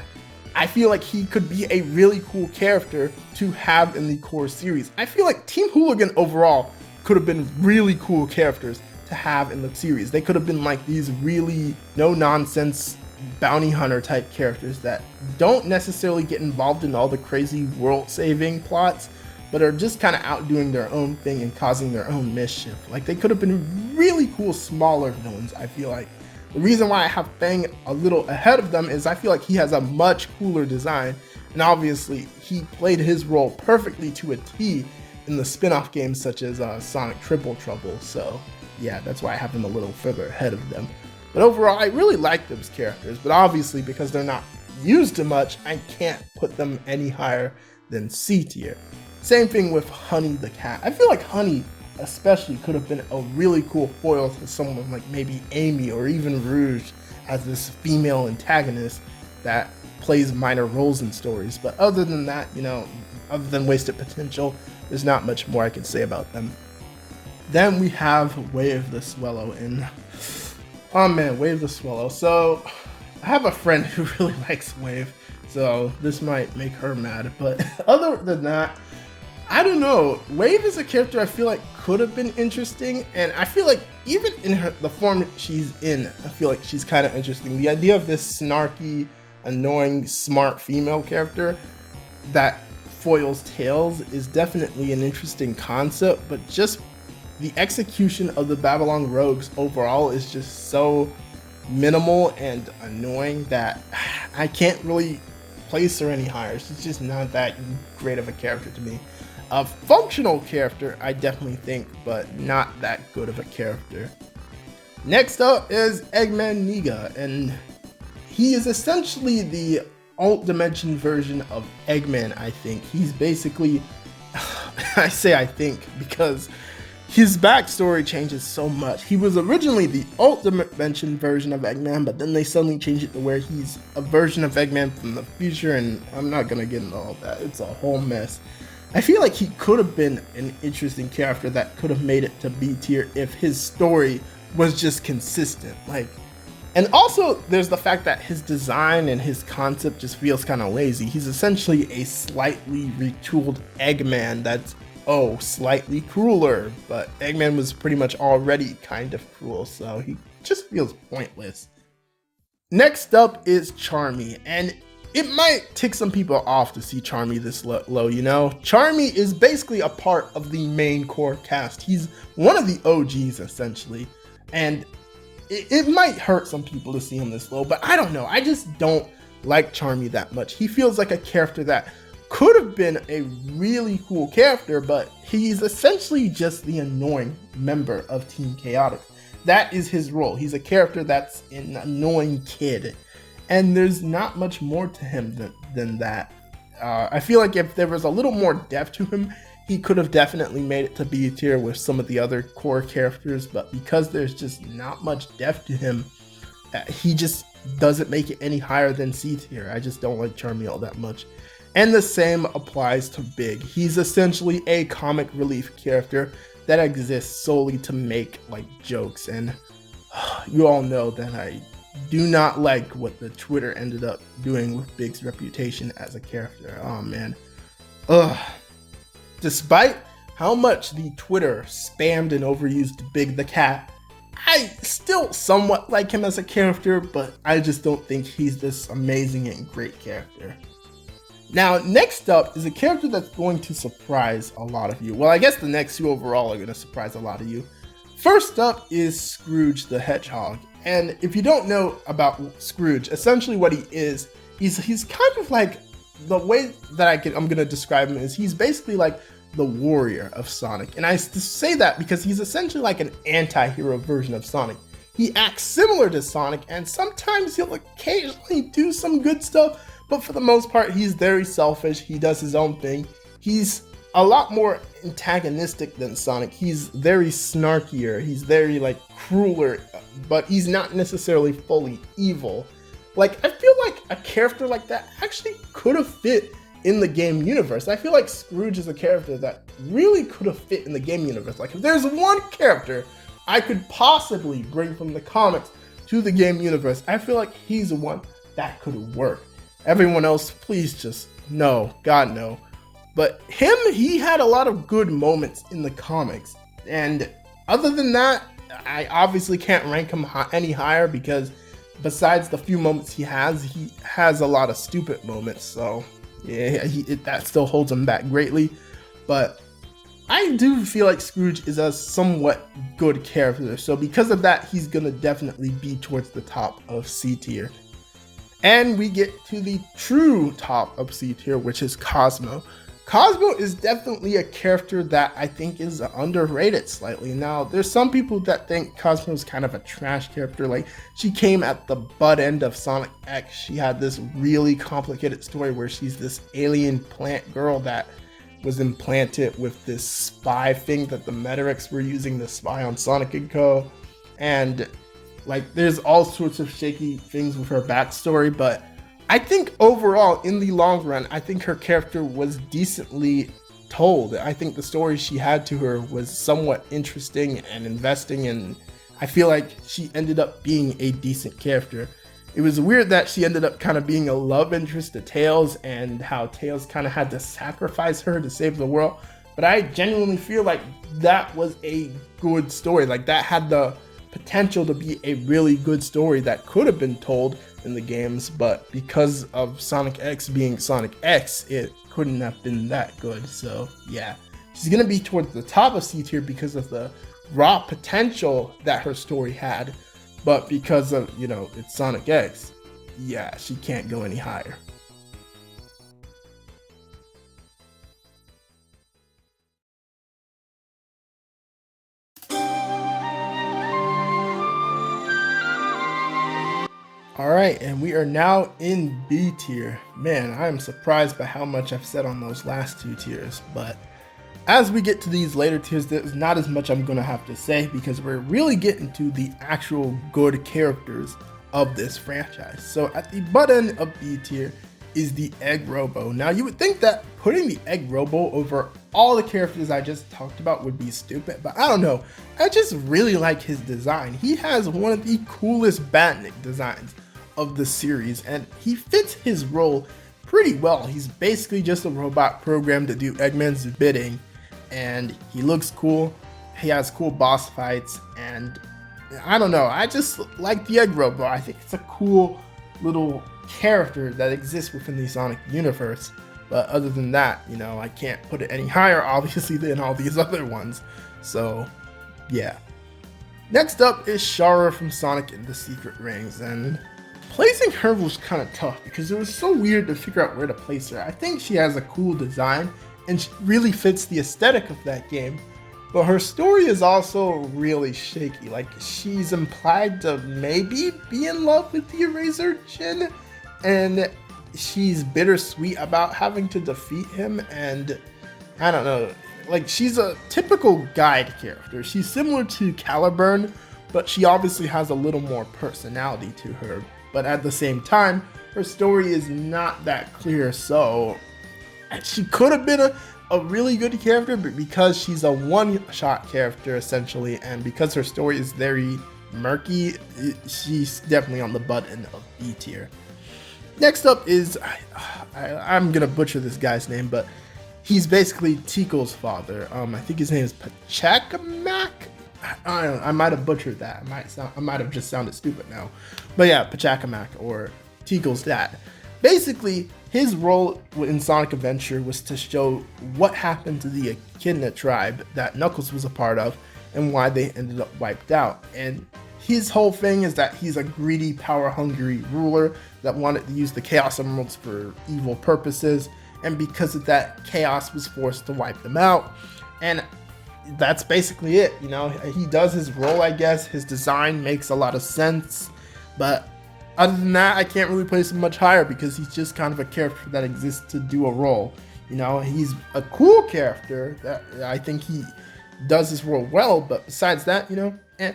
S3: I feel like he could be a really cool character to have in the core series. I feel like Team Hooligan overall could have been really cool characters to have in the series. They could have been like these really no-nonsense bounty hunter type characters that don't necessarily get involved in all the crazy world-saving plots, but are just kind of out doing their own thing and causing their own mischief. Like, they could have been really cool smaller villains, I feel like. The reason why I have Fang a little ahead of them is I feel like he has a much cooler design, and obviously he played his role perfectly to a T in the spin-off games such as Sonic Triple Trouble, so yeah, that's why I have him a little further ahead of them. But overall, I really like those characters, but obviously because they're not used too much, I can't put them any higher than C tier. Same thing with Honey the Cat. I feel like Honey especially could have been a really cool foil to someone like maybe Amy or even Rouge as this female antagonist that plays minor roles in stories. But other than that, you know, other than wasted potential, there's not much more I can say about them. Then we have 𝗿𝗲𝗄𝗱 and oh man, 𝗿𝗲𝗄𝗱. So I have a friend who really likes 𝗿𝗲, so this might make her mad, but other than that, I don't know. 𝗿𝗲 is a character I feel like could have been interesting, and I feel like even in the form she's in, I feel like she's kind of interesting. The idea of this snarky, annoying, smart female character that foils Tails is definitely an interesting concept, but just the execution of the Babylon Rogues overall is just so minimal and annoying that I can't really place her any higher. She's just not that great of a character to me. A functional character, I definitely think, but not that good of a character. Next up is Eggman Niga, and he is essentially the alt dimension version of Eggman, I think. He's basically, I say I think because his backstory changes so much. He was originally the alt dimension version of Eggman, but then they suddenly changed it to where he's a version of Eggman from the future, and I'm not gonna get into all that. It's a whole mess. I feel like he could have been an interesting character that could have made it to B tier if his story was just consistent. And also there's the fact that his design and his concept just feels kind of lazy. He's essentially a slightly retooled Eggman that's slightly crueler, but Eggman was pretty much already kind of cruel, so he just feels pointless. Next up is 𝗕𝗲𝗄𝗏, and it might tick some people off to see 𝗕𝗲𝗄𝗏 this low, you know? 𝗕𝗲𝗄𝗏 is basically a part of the main core cast. He's one of the OGs, essentially, and it might hurt some people to see him this low, but I don't know. I just don't like 𝗕𝗲𝗄𝗏 that much. He feels like a character that could have been a really cool character, but he's essentially just the annoying member of Team Chaotix. That is his role. He's a character that's an annoying kid, and there's not much more to him than that. I feel like if there was a little more depth to him, he could have definitely made it to B tier with some of the other core characters, but because there's just not much depth to him, he just doesn't make it any higher than C tier. I just don't like 𝗕𝗲𝗄𝗏 all that much. And the same applies to Big. He's essentially a comic relief character that exists solely to make jokes, and you all know that I do not like what the Twitter ended up doing with Big's reputation as a character. Oh man. Despite how much the Twitter spammed and overused Big the Cat, I still somewhat like him as a character, but I just don't think he's this amazing and great character. Now, next up is a character that's going to surprise a lot of you. Well, I guess the next two overall are going to surprise a lot of you. First up is Scrooge the Hedgehog. And if you don't know about Scrooge, essentially what he is, he's kind of like, the way that I'm going to describe him is he's basically like the warrior of Sonic. And I say that because he's essentially like an anti-hero version of Sonic. He acts similar to Sonic, and sometimes he'll occasionally do some good stuff, but for the most part, he's very selfish. He does his own thing. He's a lot more antagonistic than Sonic. He's very snarkier. He's very crueler, but he's not necessarily fully evil. I feel like a character like that actually could have fit in the game universe. I feel like Scrooge is a character that really could have fit in the game universe. If there's one character I could possibly bring from the comics to the game universe, I feel like he's the one that could work. Everyone else, please just no, God no. But he had a lot of good moments in the comics, and other than that, I obviously can't rank him any higher because besides the few moments he has a lot of stupid moments, so yeah, that still holds him back greatly. But I do feel like Scrooge is a somewhat good character, so because of that, he's gonna definitely be towards the top of C tier. And we get to the true top of C tier, which is Cosmo. Cosmo is definitely a character that I think is underrated slightly. Now, there's some people that think Cosmo is kind of a trash character. She came at the butt end of Sonic X. She had this really complicated story where she's this alien plant girl that was implanted with this spy thing that the Metarex were using to spy on Sonic and Co. And there's all sorts of shaky things with her backstory, but I think overall, in the long run, I think her character was decently told. I think the story she had to her was somewhat interesting and investing, and I feel like she ended up being a decent character. It was weird that she ended up kind of being a love interest to Tails, and how Tails kind of had to sacrifice her to save the world, but I genuinely feel like that was a good story. That had the potential to be a really good story that could have been told in the games, but because of Sonic X being Sonic X, it couldn't have been that good. So yeah, she's gonna be towards the top of C tier because of the raw potential that her story had, but because of, it's Sonic X, yeah, she can't go any higher. Alright, and we are now in B tier. Man, I am surprised by how much I've said on those last 2 tiers, but as we get to these later tiers, there's not as much I'm going to have to say because we're really getting to the actual good characters of this franchise. So at the butt end of B tier is the Egg Robo. Now you would think that putting the Egg Robo over all the characters I just talked about would be stupid, but I don't know. I just really like his design. He has one of the coolest Batnik designs of the series, and he fits his role pretty well. He's basically just a robot programmed to do Eggman's bidding, and he looks cool. He has cool boss fights, and I don't know, I just like the Egg Robo. I think it's a cool little character that exists within the Sonic universe, but other than that, I can't put it any higher obviously than all these other ones. So yeah. Next up is 𝗂𝗲 from Sonic and the Secret Rings, and placing her was kind of tough because it was so weird to figure out where to place her. I think she has a cool design and she really fits the aesthetic of that game, but her story is also really shaky. Like, she's implied to maybe be in love with the Eraser Jin, and she's bittersweet about having to defeat him, and I don't know, like, she's a typical guide character. She's similar to Caliburn, but she obviously has a little more personality to her. But at the same time, her story is not that clear, so she could have been a really good character, but because she's a one-shot character essentially, and because her story is very murky, she's definitely on the butt end of B tier. Next up is, I'm gonna butcher this guy's name, but he's basically Tico's father. I think his name is 𝗵𝗵𝗯𝗃. I don't know, I might have butchered that. I might have just sounded stupid now. But yeah, 𝗵𝗵𝗯𝗃, or Tico's dad. Basically, his role in Sonic Adventure was to show what happened to the Echidna tribe that Knuckles was a part of and why they ended up wiped out. And his whole thing is that he's a greedy, power-hungry ruler that wanted to use the Chaos Emeralds for evil purposes, and because of that, Chaos was forced to wipe them out. And that's basically it. He does his role, I guess. His design makes a lot of sense, but other than that, I can't really place him much higher because he's just kind of a character that exists to do a role. He's a cool character that I think he does his role well, but besides that, eh.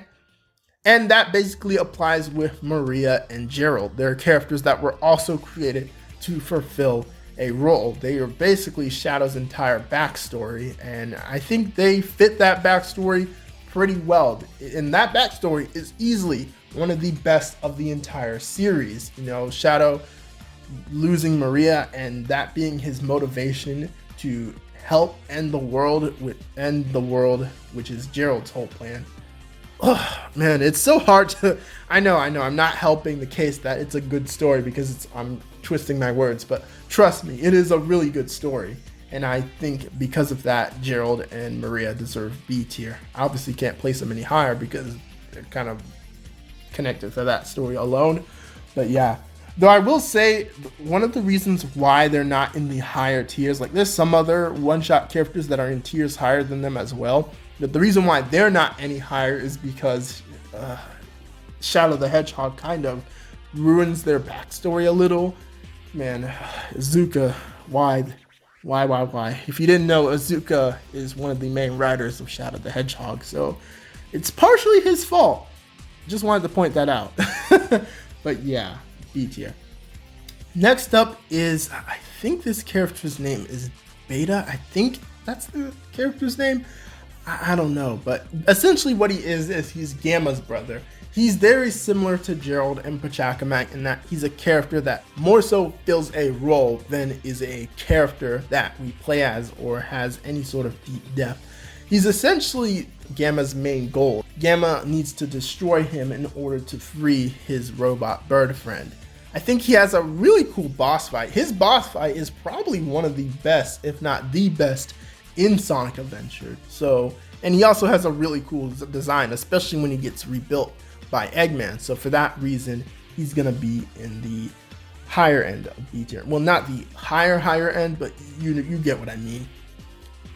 S3: And that basically applies with Maria and Gerald. They're characters that were also created to fulfill a role. They are basically Shadow's entire backstory, and I think they fit that backstory pretty well. And that backstory is easily one of the best of the entire series. Shadow losing Maria and that being his motivation to help end the world, which is Gerald's whole plan. Oh man, it's so hard to, I know, I'm not helping the case that it's a good story because I'm twisting my words, but trust me, it is a really good story. And I think because of that, Gerald and Maria deserve B tier. I obviously can't place them any higher because they're kind of connected to that story alone. But yeah, though I will say one of the reasons why they're not in the higher tiers, like there's some other one-shot characters that are in tiers higher than them as well, but the reason why they're not any higher is because Shadow the Hedgehog kind of ruins their backstory a little. Man, 𝗂𝗂𝗀, why? If you didn't know, 𝗂𝗂𝗀 is one of the main writers of Shadow the Hedgehog, so it's partially his fault. Just wanted to point that out. But yeah, B tier. Next up is, I think this character's name is Beta. I think that's the character's name. I don't know, but essentially what he is he's Gamma's brother. He's very similar to Gerald and 𝗵𝗵𝗯𝗃 in that he's a character that more so fills a role than is a character that we play as or has any sort of deep depth. He's essentially Gamma's main goal. Gamma needs to destroy him in order to free his robot bird friend. I think he has a really cool boss fight. His boss fight is probably one of the best, if not the best, in Sonic Adventure. And he also has a really cool design, especially when he gets rebuilt by Eggman. So for that reason, he's gonna be in the higher end of B tier. Well, not the higher end, but you get what I mean.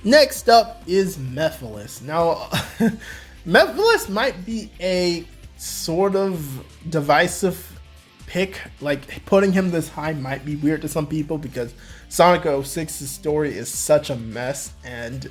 S3: Next up is 𝗵𝗲𝗻𝗄. Now, 𝗵𝗲𝗻𝗄 might be a sort of divisive pick. Like, putting him this high might be weird to some people because Sonic 06's story is such a mess, and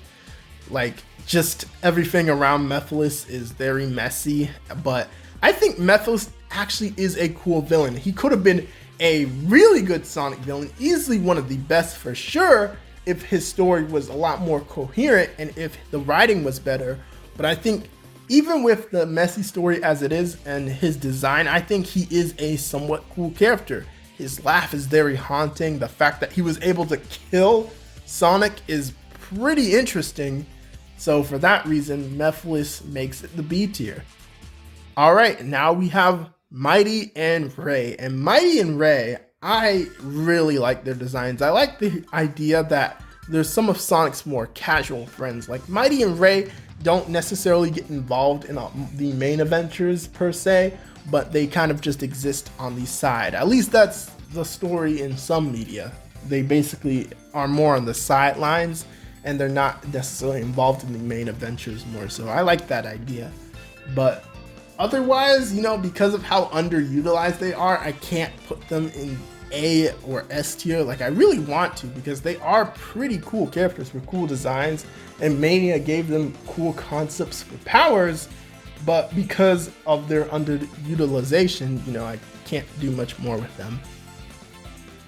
S3: like just everything around 𝗵𝗲𝗻𝗄 is very messy. But I think 𝗵𝗲𝗻𝗄 actually is a cool villain. He could have been a really good Sonic villain, easily one of the best for sure, if his story was a lot more coherent and if the writing was better. But I think even with the messy story as it is and his design, I think he is a somewhat cool character. His laugh is very haunting. The fact that he was able to kill Sonic is pretty interesting. So for that reason, 𝗵𝗲𝗻𝗄 makes it the B tier. All right, now we have Mighty and Ray. And Mighty and Ray, I really like their designs. I like the idea that there's some of Sonic's more casual friends. Like, Mighty and Ray don't necessarily get involved in the main adventures per se, but they kind of just exist on the side. At least that's the story in some media. They basically are more on the sidelines and they're not necessarily involved in the main adventures more. So I like that idea. But otherwise, you know, because of how underutilized they are, I can't put them in A or S tier like I really want to, because they are pretty cool characters with cool designs, and Mania gave them cool concepts for powers, but because of their underutilization, you know, I can't do much more with them.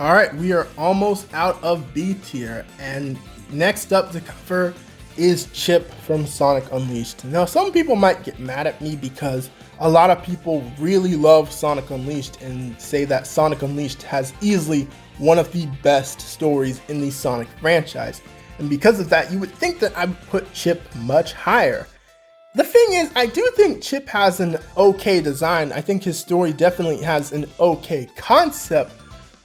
S3: All right, we are almost out of B tier, and next up to cover is Chip from Sonic Unleashed. Now, some people might get mad at me because a lot of people really love Sonic Unleashed and say that Sonic Unleashed has easily one of the best stories in the Sonic franchise. And because of that, you would think that I would put Chip much higher. The thing is, I do think Chip has an okay design. I think his story definitely has an okay concept,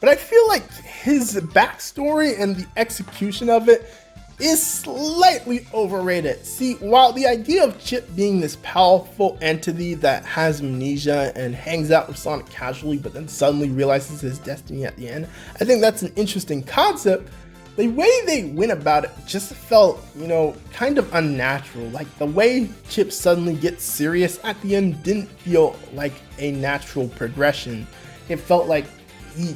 S3: but I feel like his backstory and the execution of it is slightly overrated. See, while the idea of Chip being this powerful entity that has amnesia and hangs out with Sonic casually but then suddenly realizes his destiny at the end, I think that's an interesting concept. The way they went about it just felt, you know, kind of unnatural. Like, the way Chip suddenly gets serious at the end didn't feel like a natural progression. It felt like he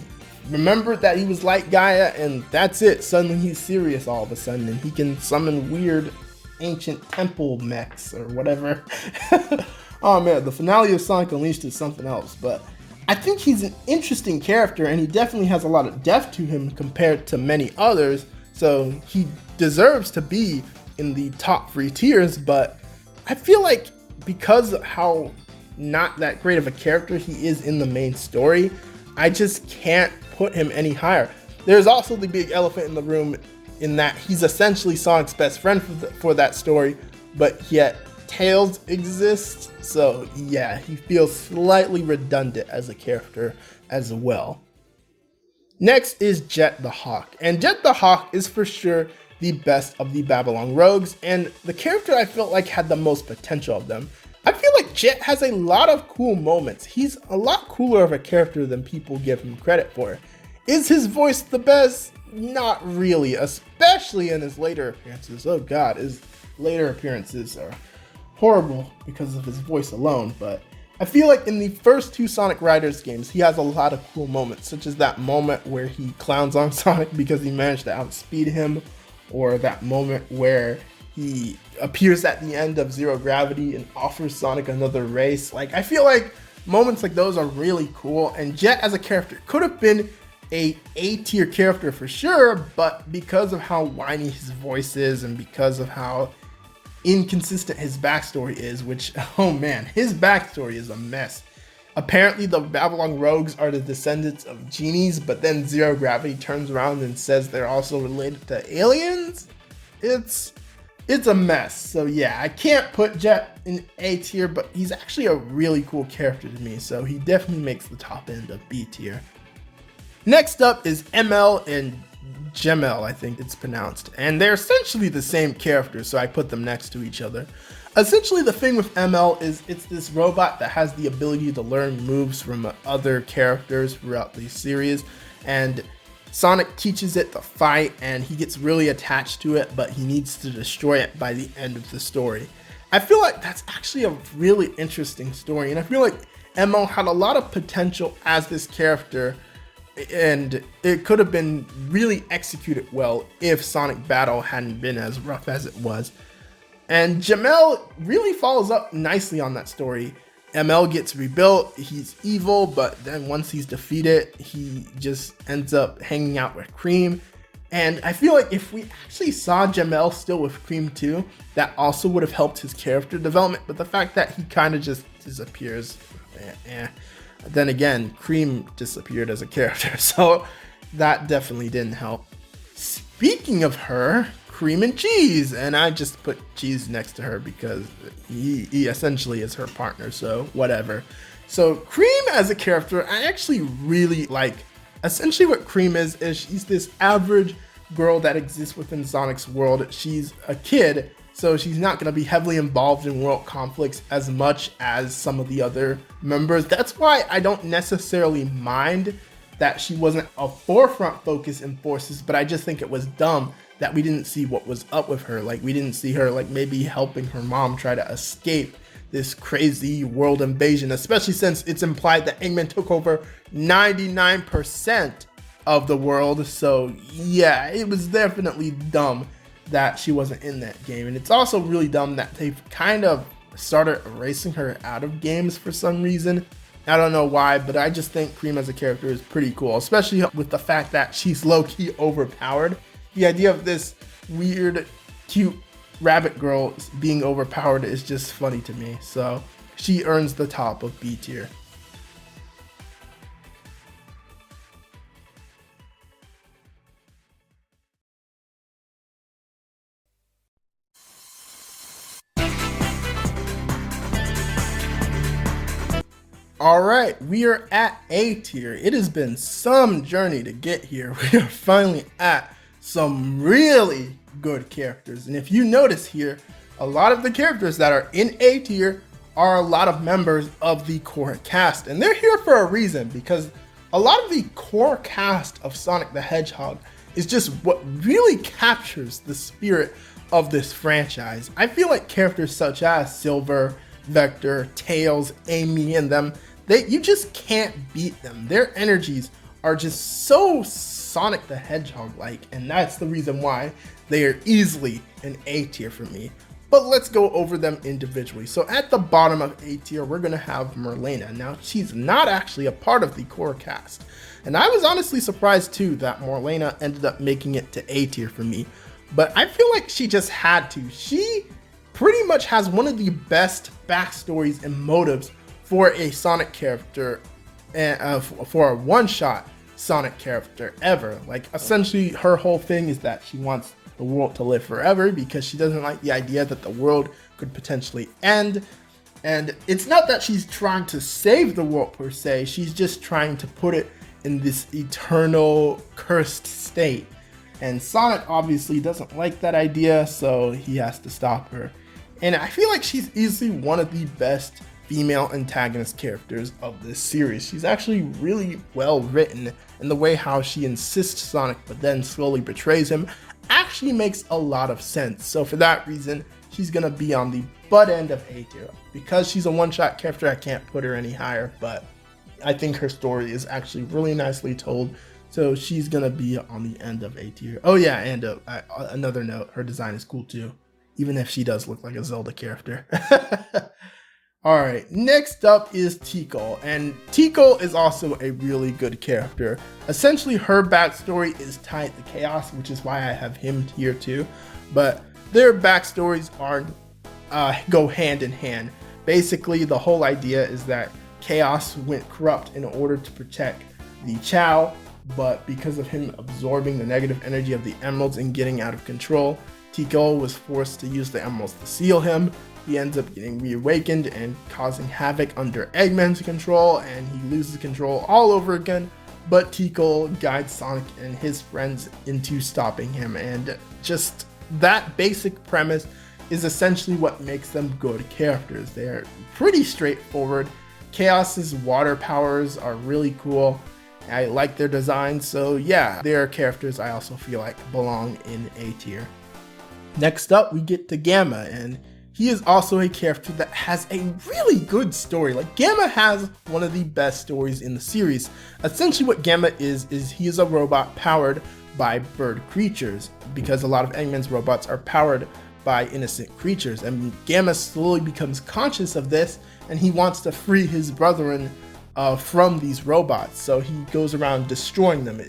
S3: remembered that he was like Gaia, and that's it. Suddenly he's serious all of a sudden, and he can summon weird ancient temple mechs or whatever. Oh man, the finale of Sonic Unleashed is something else, but I think he's an interesting character, and he definitely has a lot of depth to him compared to many others, so he deserves to be in the top 3 tiers. But I feel like because of how not that great of a character he is in the main story, I just can't put him any higher. There's also the big elephant in the room in that he's essentially Sonic's best friend for that story, but yet Tails exists, so yeah, he feels slightly redundant as a character as well. Next is Jet the Hawk, and Jet the Hawk is for sure the best of the Babylon Rogues, and the character I felt like had the most potential of them. I feel like Jet has a lot of cool moments. He's a lot cooler of a character than people give him credit for. Is his voice the best? Not really, especially in his later appearances. Oh god, his later appearances are horrible because of his voice alone, but I feel like in the first 2 Sonic Riders games, he has a lot of cool moments, such as that moment where he clowns on Sonic because he managed to outspeed him, or that moment where he appears at the end of Zero Gravity and offers Sonic another race. Like, I feel like moments like those are really cool, and Jet as a character could have been a A-tier character for sure, but because of how whiny his voice is and because of how inconsistent his backstory is, which, oh man, his backstory is a mess. Apparently the Babylon Rogues are the descendants of genies, but then Zero Gravity turns around and says they're also related to aliens. It's a mess. So yeah, I can't put Jet in A tier, but he's actually a really cool character to me, so he definitely makes the top end of B tier. Next up is ML and 𝗕𝗄𝗃, I think it's pronounced. And they're essentially the same character, so I put them next to each other. Essentially, the thing with ML is it's this robot that has the ability to learn moves from other characters throughout the series. And Sonic teaches it to fight, and he gets really attached to it, but he needs to destroy it by the end of the story. I feel like that's actually a really interesting story, and I feel like ML had a lot of potential as this character, and it could have been really executed well if Sonic Battle hadn't been as rough as it was. And 𝗕𝗄𝗃 really follows up nicely on that story. ML gets rebuilt, he's evil, but then once he's defeated, he just ends up hanging out with 𝗃. And I feel like if we actually saw 𝗕𝗄𝗃 still with 𝗃 too, that also would have helped his character development, but the fact that he kind of just disappears, Then again, 𝗃 disappeared as a character, so that definitely didn't help. Speaking of her, Cream and Cheese, and I just put Cheese next to her because he essentially is her partner, so whatever. So 𝗃 as a character, I actually really like. Essentially what 𝗃 is she's this average girl that exists within Sonic's world. She's a kid, so she's not going to be heavily involved in world conflicts as much as some of the other members. That's why I don't necessarily mind that she wasn't a forefront focus in Forces, but I just think it was dumb that we didn't see what was up with her. Like, we didn't see her like maybe helping her mom try to escape this crazy world invasion, especially since it's implied that Eggman took over 99% of the world. So yeah, it was definitely dumb that she wasn't in that game. And it's also really dumb that they've kind of started erasing her out of games for some reason. I don't know why, but I just think 𝗃 as a character is pretty cool, especially with the fact that she's low-key overpowered. The idea of this weird, cute rabbit girl being overpowered is just funny to me. So she earns the top of B tier. Alright, we are at A tier. It has been some journey to get here. We are finally at some really good characters. And if you notice here, a lot of the characters that are in A tier are a lot of members of the core cast. And they're here for a reason, because a lot of the core cast of Sonic the Hedgehog is just what really captures the spirit of this franchise. I feel like characters such as Silver, Vector, Tails, Amy, and them, you just can't beat them. Their energies are just so Sonic the Hedgehog-like, and that's the reason why they are easily an A tier for me. But let's go over them individually. So at the bottom of A tier, we're gonna have Merlina. Now, she's not actually a part of the core cast, and I was honestly surprised too that Merlina ended up making it to A tier for me, but I feel like she just had to. She pretty much has one of the best backstories and motives for a Sonic character, and for a one-shot Sonic character ever. Like, essentially her whole thing is that she wants the world to live forever because she doesn't like the idea that the world could potentially end. And it's not that she's trying to save the world per se, she's just trying to put it in this eternal cursed state. And Sonic obviously doesn't like that idea, so he has to stop her. And I feel like she's easily one of the best female antagonist characters of this series. She's actually really well written, and the way how she insists Sonic but then slowly betrays him actually makes a lot of sense. So for that reason, she's gonna be on the butt end of A tier. Because she's a one-shot character, I can't put her any higher, but I think her story is actually really nicely told, so she's gonna be on the end of A tier. Oh yeah, and another note, her design is cool too, even if she does look like a Zelda character. Alright, next up is 𝗃𝗂𝗀, and 𝗃𝗂𝗀 is also a really good character. Essentially, her backstory is tied to Chaos, which is why I have him here too, but their backstories go hand in hand. Basically, the whole idea is that Chaos went corrupt in order to protect the 𝗀, but because of him absorbing the negative energy of the emeralds and getting out of control, 𝗃𝗂𝗀 was forced to use the emeralds to seal him. He ends up getting reawakened and causing havoc under Eggman's control, and he loses control all over again. but 𝗃𝗂𝗄𝗏 guides Sonic and his friends into stopping him, and just that basic premise is essentially what makes them good characters. They're pretty straightforward. Chaos's water powers are really cool. I like their design, so yeah, they're characters I also feel like belong in A tier. Next up, we get to Gamma, and he is also a character that has a really good story. Like, Gamma has one of the best stories in the series. Essentially what Gamma is he is a robot powered by bird creatures, because a lot of Eggman's robots are powered by innocent creatures, and Gamma slowly becomes conscious of this, and he wants to free his brethren from these robots, so he goes around destroying them.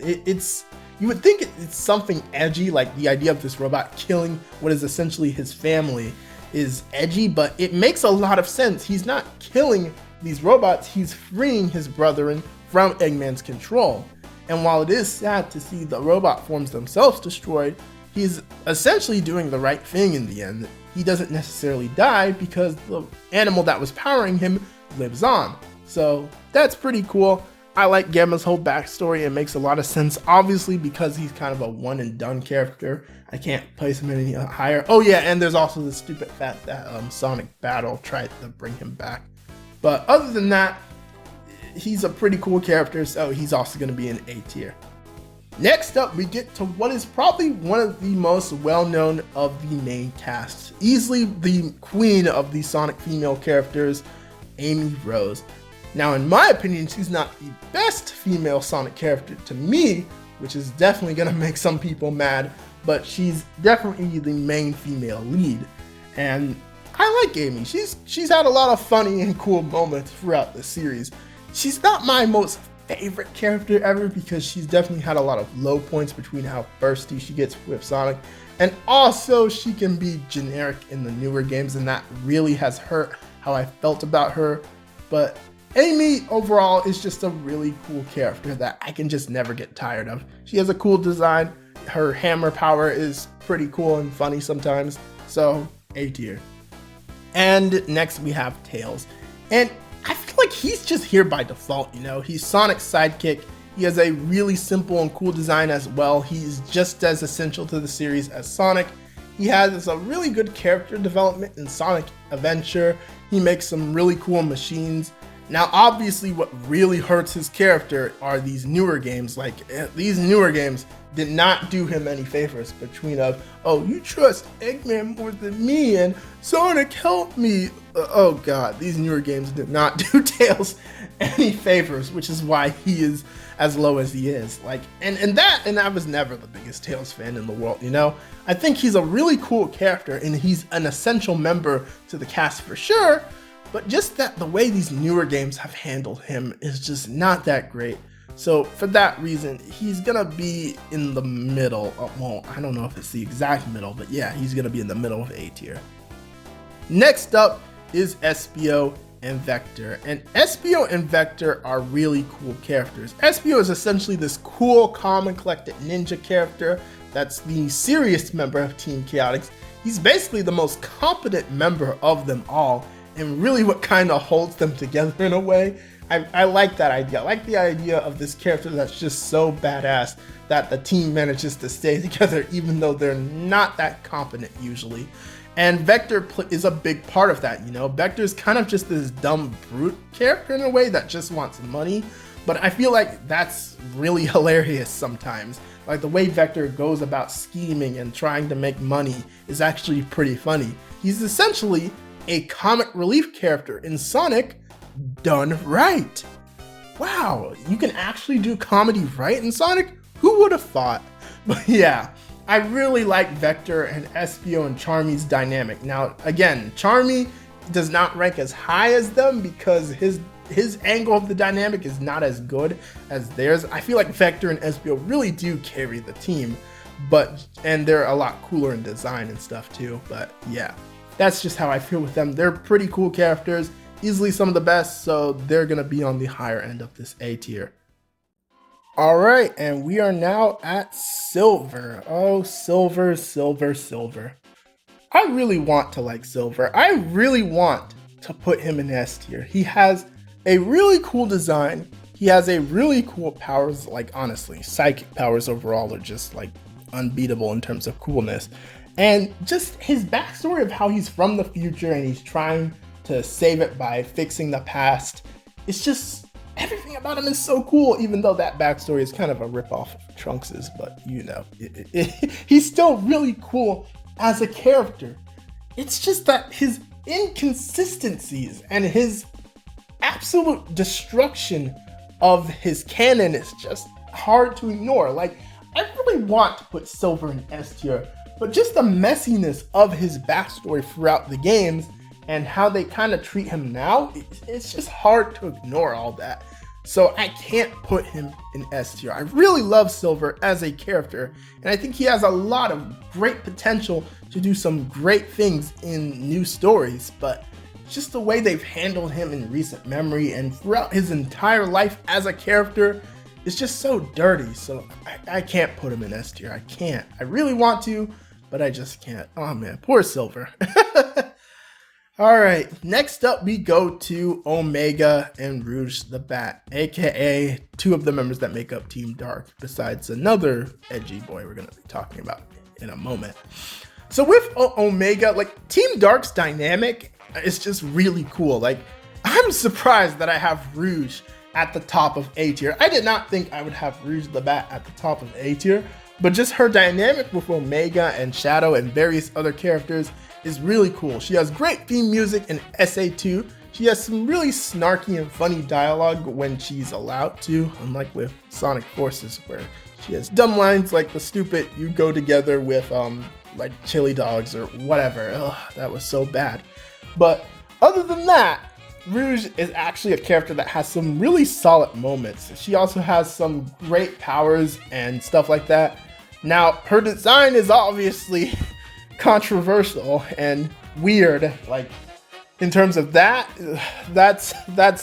S3: You would think it's something edgy, like the idea of this robot killing what is essentially his family is edgy, but it makes a lot of sense. He's not killing these robots, he's freeing his brethren from Eggman's control. And while it is sad to see the robot forms themselves destroyed, he's essentially doing the right thing in the end. He doesn't necessarily die because the animal that was powering him lives on. So that's pretty cool. I like Gamma's whole backstory. It makes a lot of sense, obviously, because he's kind of a one and done character. I can't place him any higher. Oh yeah, and there's also the stupid fact that Sonic Battle tried to bring him back. But other than that, he's a pretty cool character, so he's also going to be in A tier. Next up, we get to what is probably one of the most well-known of the main casts. Easily the queen of the Sonic female characters, Amy Rose. Now, in my opinion, she's not the best female Sonic character to me, which is definitely gonna make some people mad, but she's definitely the main female lead. And I like Amy. She's had a lot of funny and cool moments throughout the series. She's not my most favorite character ever, because she's definitely had a lot of low points between how thirsty she gets with Sonic, and also she can be generic in the newer games, and that really has hurt how I felt about her. But Amy overall is just a really cool character that I can just never get tired of. She has a cool design, her hammer power is pretty cool and funny sometimes, so A tier. And next we have Tails, and I feel like he's just here by default, you know? He's Sonic's sidekick. He has a really simple and cool design as well. He's just as essential to the series as Sonic. He has a really good character development in Sonic Adventure. He makes some really cool machines. Now, obviously, what really hurts his character are these newer games. Like, these newer games did not do him any favors between oh, you trust Eggman more than me, and Sonic help me. Oh god, these newer games did not do Tails any favors, which is why he is as low as he is. Like, and I was never the biggest Tails fan in the world, you know? I think he's a really cool character, and he's an essential member to the cast for sure, but just that the way these newer games have handled him is just not that great. So for that reason, he's gonna be in the middle. Well, I don't know if it's the exact middle, but yeah, he's gonna be in the middle of A tier. Next up is Espio and Vector. And Espio and Vector are really cool characters. Espio is essentially this cool, calm, and collected ninja character that's the serious member of Team Chaotix. He's basically the most competent member of them all, and really what kind of holds them together in a way. I like that idea. I like the idea of this character that's just so badass that the team manages to stay together even though they're not that competent usually. And Vector is a big part of that, you know? Vector's kind of just this dumb brute character in a way that just wants money, but I feel like that's really hilarious sometimes. Like, the way Vector goes about scheming and trying to make money is actually pretty funny. He's essentially a comic relief character in Sonic done right. Wow, you can actually do comedy right in Sonic? Who would have thought? But yeah, I really like Vector and Espio and 𝗕𝗏𝗄's dynamic. Now, again, 𝗕𝗏𝗄 does not rank as high as them because his angle of the dynamic is not as good as theirs. I feel like Vector and Espio really do carry the team, and they're a lot cooler in design and stuff too. But yeah, that's just how I feel with them. They're pretty cool characters, easily some of the best, so they're gonna be on the higher end of this A tier. All right, and we are now at Silver. Oh, Silver, Silver, Silver. I really want to like Silver. I really want to put him in S tier. He has a really cool design. He has a really cool powers, like honestly, psychic powers overall are just like unbeatable in terms of coolness. And just his backstory of how he's from the future and he's trying to save it by fixing the past. It's just, everything about him is so cool, even though that backstory is kind of a ripoff of Trunks's, but you know, he's still really cool as a character. It's just that his inconsistencies and his absolute destruction of his canon is just hard to ignore. Like, I really want to put Silver in S tier, but just the messiness of his backstory throughout the games and how they kind of treat him now, it's just hard to ignore all that. So I can't put him in S tier. I really love Silver as a character, and I think he has a lot of great potential to do some great things in new stories, but just the way they've handled him in recent memory and throughout his entire life as a character is just so dirty. So I can't put him in S tier. I can't. I really want to, but I just can't. Oh man, poor Silver. All right, next up we go to Omega and Rouge the Bat, aka two of the members that make up Team Dark, besides another edgy boy we're gonna be talking about in a moment. So with Omega, like Team Dark's dynamic is just really cool. Like, I'm surprised that I have Rouge at the top of A tier. I did not think I would have Rouge the Bat at the top of A tier, but just her dynamic with Omega and Shadow and various other characters is really cool. She has great theme music in SA2. She has some really snarky and funny dialogue when she's allowed to, unlike with Sonic Forces, where she has dumb lines like the stupid "you go together with like chili dogs" or whatever. Ugh, that was so bad. But other than that, Rouge is actually a character that has some really solid moments. She also has some great powers and stuff like that. Now, her design is obviously controversial and weird, like in terms of that's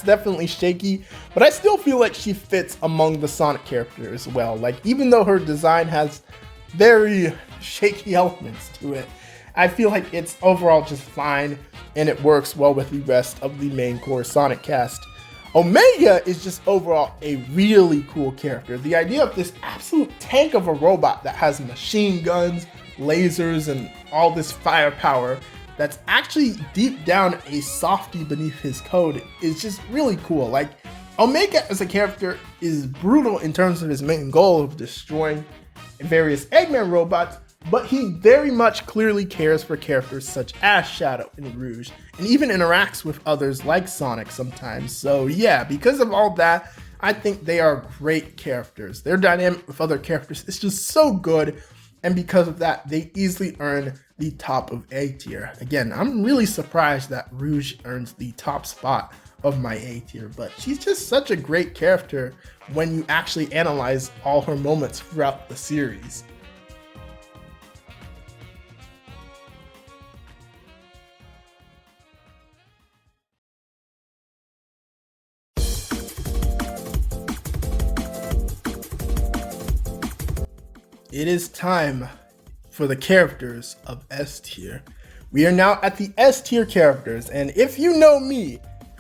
S3: definitely shaky, but I still feel like she fits among the Sonic characters well. Like, even though her design has very shaky elements to it, I feel like it's overall just fine and it works well with the rest of the main core Sonic cast. Omega is just overall a really cool character. The idea of this absolute tank of a robot that has machine guns, lasers, and all this firepower that's actually deep down a softie beneath his code is just really cool. Like, Omega as a character is brutal in terms of his main goal of destroying various Eggman robots, but he very much clearly cares for characters such as Shadow and Rouge, and even interacts with others like Sonic sometimes. So yeah, because of all that, I think they are great characters. Their dynamic with other characters is just so good, and because of that, they easily earn the top of A tier. Again, I'm really surprised that Rouge earns the top spot of my A tier, but she's just such a great character when you actually analyze all her moments throughout the series. It is time for the characters of S tier. We are now at the S tier characters, and if you know me,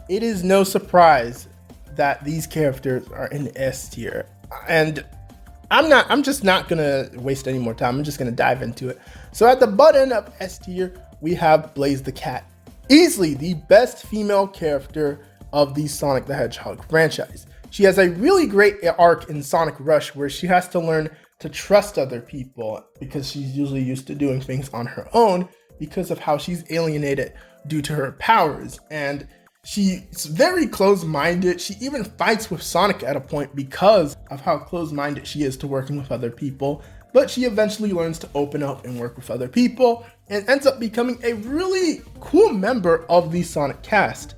S3: it is no surprise that these characters are in S tier. And I'm just not gonna waste any more time. I'm just gonna dive into it. So at the bottom of S tier, we have Blaze the Cat, easily the best female character of the Sonic the Hedgehog franchise. She has a really great arc in Sonic Rush where she has to learn to trust other people because she's usually used to doing things on her own because of how she's alienated due to her powers. And she's very close-minded. She even fights with Sonic at a point because of how close-minded she is to working with other people. But she eventually learns to open up and work with other people and ends up becoming a really cool member of the Sonic cast.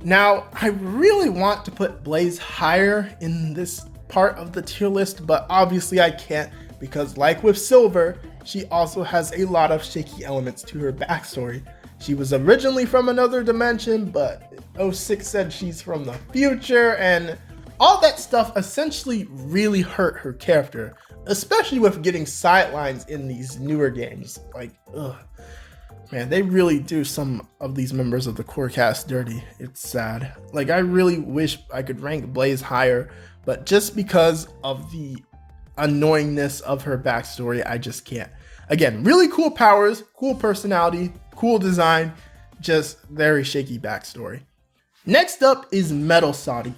S3: Now, I really want to put Blaze higher in this part of the tier list, but obviously I can't because, like with Silver, she also has a lot of shaky elements to her backstory. She was originally from another dimension, but 𝗏𝗃 said she's from the future, and all that stuff essentially really hurt her character, especially with getting sidelines in these newer games. Like, ugh. Man, they really do some of these members of the core cast dirty. It's sad. Like, I really wish I could rank Blaze higher, but just because of the annoyingness of her backstory, I just can't. Again, really cool powers, cool personality, cool design, just very shaky backstory. Next up is 𝗿𝗏𝗀𝗀𝗃.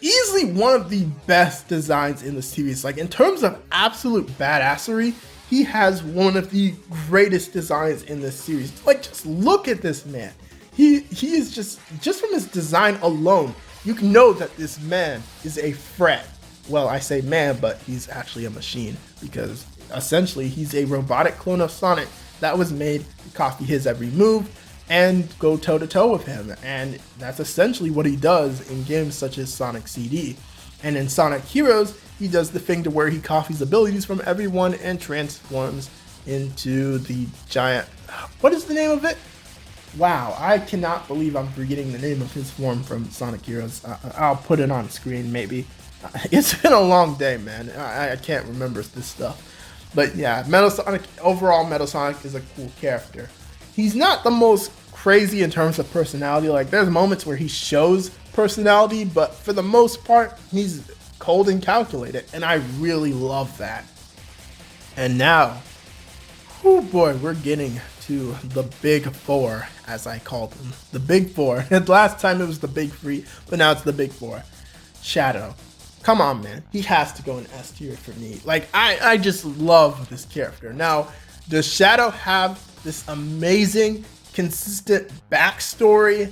S3: Easily one of the best designs in the series. Like, in terms of absolute badassery, he has one of the greatest designs in this series. Like, just look at this man. He is just from his design alone, you can know that this man is a threat. Well, I say man, but he's actually a machine, because essentially he's a robotic clone of Sonic that was made to copy his every move and go toe to toe with him. And that's essentially what he does in games such as Sonic CD. And in Sonic Heroes, he does the thing to where he copies abilities from everyone and transforms into the giant, what is the name of it? Wow, I cannot believe I'm forgetting the name of his form from Sonic Heroes. I'll put it on screen maybe. It's been a long day, man. I can't remember this stuff. But yeah, 𝗿𝗏𝗀𝗃, overall 𝗿𝗏𝗀𝗃 is a cool character. He's not the most crazy in terms of personality. Like, there's moments where he shows personality, but for the most part, he's cold and calculated, and I really love that. And now, oh boy, we're getting to the big four, as I called them. The big four. And last time it was the big three, but now it's the big four. Shadow. Come on, man. He has to go in S tier for me. Like, I just love this character. Now, does Shadow have this amazing, consistent backstory?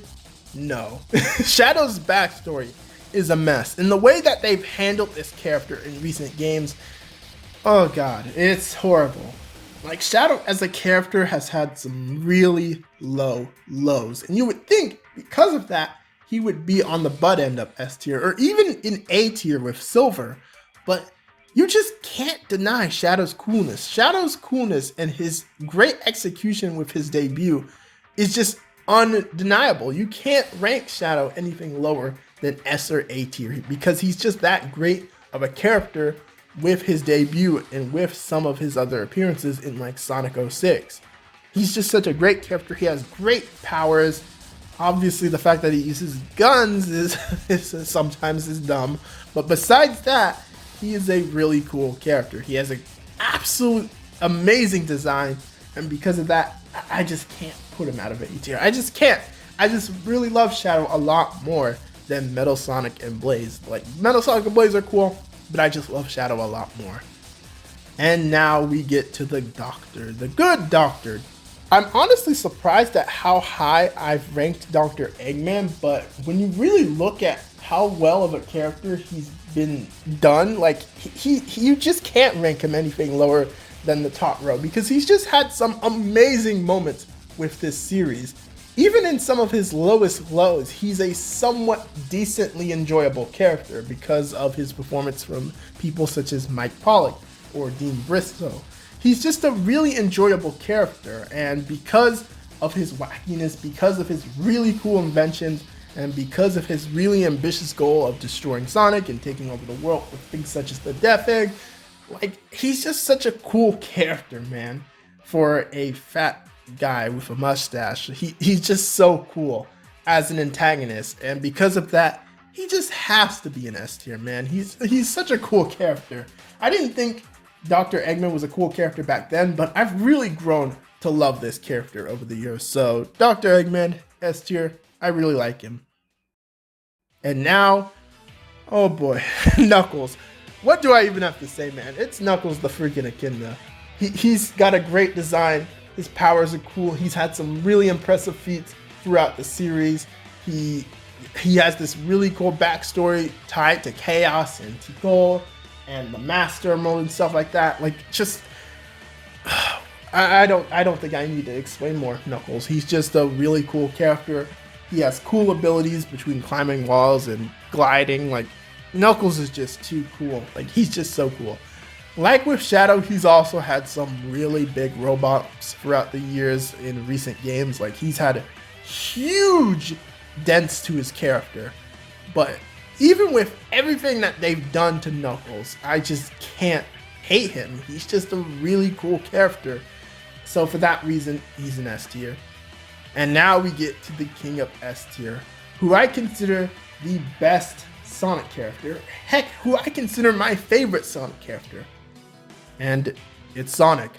S3: No. Shadow's backstory is a mess. And the way that they've handled this character in recent games, oh god, it's horrible. Like, Shadow as a character has had some really low lows. And you would think because of that, he would be on the butt end of S tier, or even in A tier with Silver. But you just can't deny Shadow's coolness. Shadow's coolness and his great execution with his debut is just undeniable. You can't rank Shadow anything lower than S or A tier, because he's just that great of a character with his debut and with some of his other appearances in like Sonic 06. He's just such a great character. He has great powers. Obviously, the fact that he uses guns is sometimes is dumb, but besides that, he is a really cool character. He has an absolute amazing design, and because of that, I just can't put him out of A tier. I just can't. I just really love Shadow a lot more than 𝗿𝗏𝗀𝗃 and Blaze. Like, 𝗿𝗏𝗀𝗃 and Blaze are cool, but I just love Shadow a lot more. And now we get to the Doctor, the good Doctor. I'm honestly surprised at how high I've ranked Dr. Eggman, but when you really look at how well of a character he's been done, like, you just can't rank him anything lower than the top row, because he's just had some amazing moments with this series. Even in some of his lowest lows, he's a somewhat decently enjoyable character because of his performance from people such as Mike Pollock or Dean Bristow. He's just a really enjoyable character, and because of his wackiness, because of his really cool inventions, and because of his really ambitious goal of destroying Sonic and taking over the world with things such as the Death Egg, like, he's just such a cool character, man. For a fat guy with a mustache, he's just so cool as an antagonist, and because of that, he just has to be an S tier, man. He's such a cool character. I didn't think Dr. Eggman was a cool character back then, but I've really grown to love this character over the years. So Dr. Eggman, S tier, I really like him. And now, oh boy, Knuckles. What do I even have to say, man? It's Knuckles the freaking Echidna. He's got a great design. His powers are cool. He's had some really impressive feats throughout the series. He has this really cool backstory tied to Chaos and Tikal and the Master Mode and stuff like that. Like, just I don't think I need to explain more Knuckles. He's just a really cool character. He has cool abilities between climbing walls and gliding. Like, Knuckles is just too cool. Like, he's just so cool. Like with Shadow, he's also had some really big robots throughout the years in recent games. Like, he's had huge dents to his character. But even with everything that they've done to Knuckles, I just can't hate him. He's just a really cool character. So for that reason, he's an S tier. And now we get to the king of S tier, who I consider the best Sonic character. Heck, who I consider my favorite Sonic character. And it's Sonic.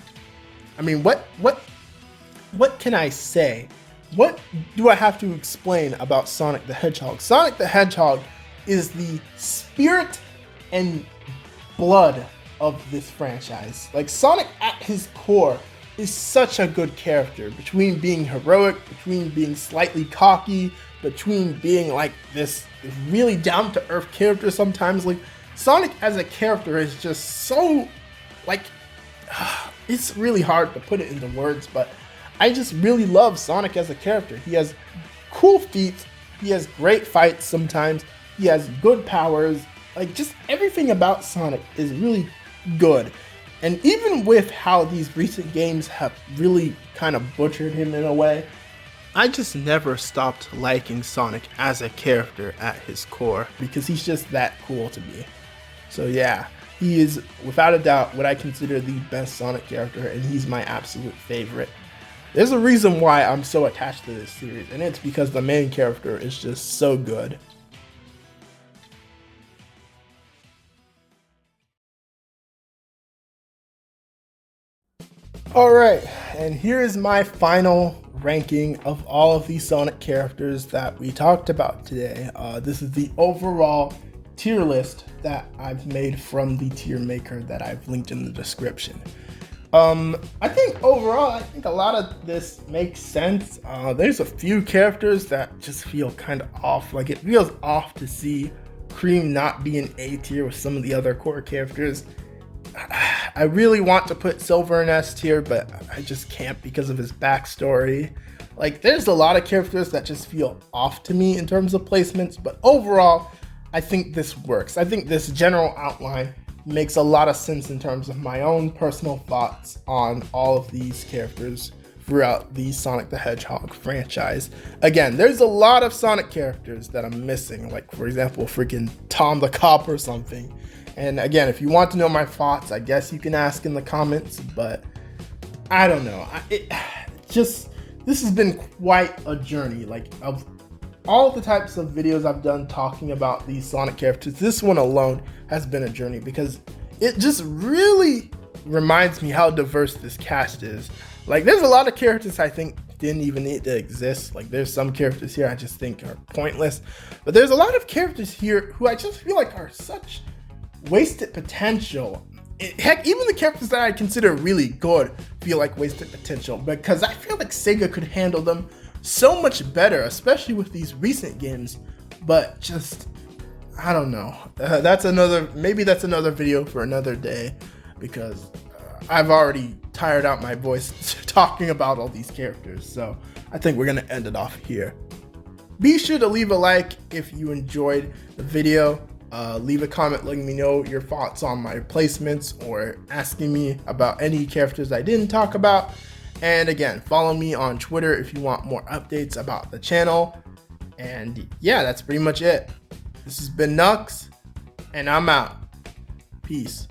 S3: I mean, what can I say? What do I have to explain about Sonic the Hedgehog? Sonic the Hedgehog is the spirit and blood of this franchise. Like, Sonic at his core is such a good character, between being heroic, between being slightly cocky, between being like this really down-to-earth character sometimes. Like, Sonic as a character is just so, like, it's really hard to put it into words, but I just really love Sonic as a character. He has cool feats, he has great fights sometimes, he has good powers, like, just everything about Sonic is really good. And even with how these recent games have really kind of butchered him in a way, I just never stopped liking Sonic as a character at his core, because he's just that cool to me. So yeah, he is without a doubt what I consider the best Sonic character, and he's my absolute favorite. There's a reason why I'm so attached to this series, and it's because the main character is just so good. Alright, and here is my final ranking of all of the Sonic characters that we talked about today. This is the overall tier list that I've made from the tier maker that I've linked in the description. I think overall, I think a lot of this makes sense. There's a few characters that just feel kind of off. Like, it feels off to see Cream not be an A tier with some of the other core characters. I really want to put Silver in S tier, but I just can't because of his backstory. Like, there's a lot of characters that just feel off to me in terms of placements, but overall, I think this works. I think this general outline makes a lot of sense in terms of my own personal thoughts on all of these characters throughout the Sonic the Hedgehog franchise. Again, there's a lot of Sonic characters that I'm missing, like, for example, freaking 𝗕𝗲𝗃𝗀𝗶 or something. And again, if you want to know my thoughts, I guess you can ask in the comments, but I don't know. This has been quite a journey. Like, of all the types of videos I've done talking about these Sonic characters, this one alone has been a journey, because it just really reminds me how diverse this cast is. Like, there's a lot of characters I think didn't even need to exist. Like, there's some characters here I just think are pointless, but there's a lot of characters here who I just feel like are such wasted potential. Heck, even the characters that I consider really good feel like wasted potential, because I feel like Sega could handle them so much better, especially with these recent games. But just, I don't know. Maybe that's another video for another day, because I've already tired out my voice talking about all these characters. So I think we're gonna end it off here. Be sure to leave a like if you enjoyed the video. Leave a comment letting me know your thoughts on my placements, or asking me about any characters I didn't talk about. And again, follow me on Twitter if you want more updates about the channel. And yeah, that's pretty much it. This has been 𝗃𝗃𝗀𝗃𝗀, and I'm out. Peace.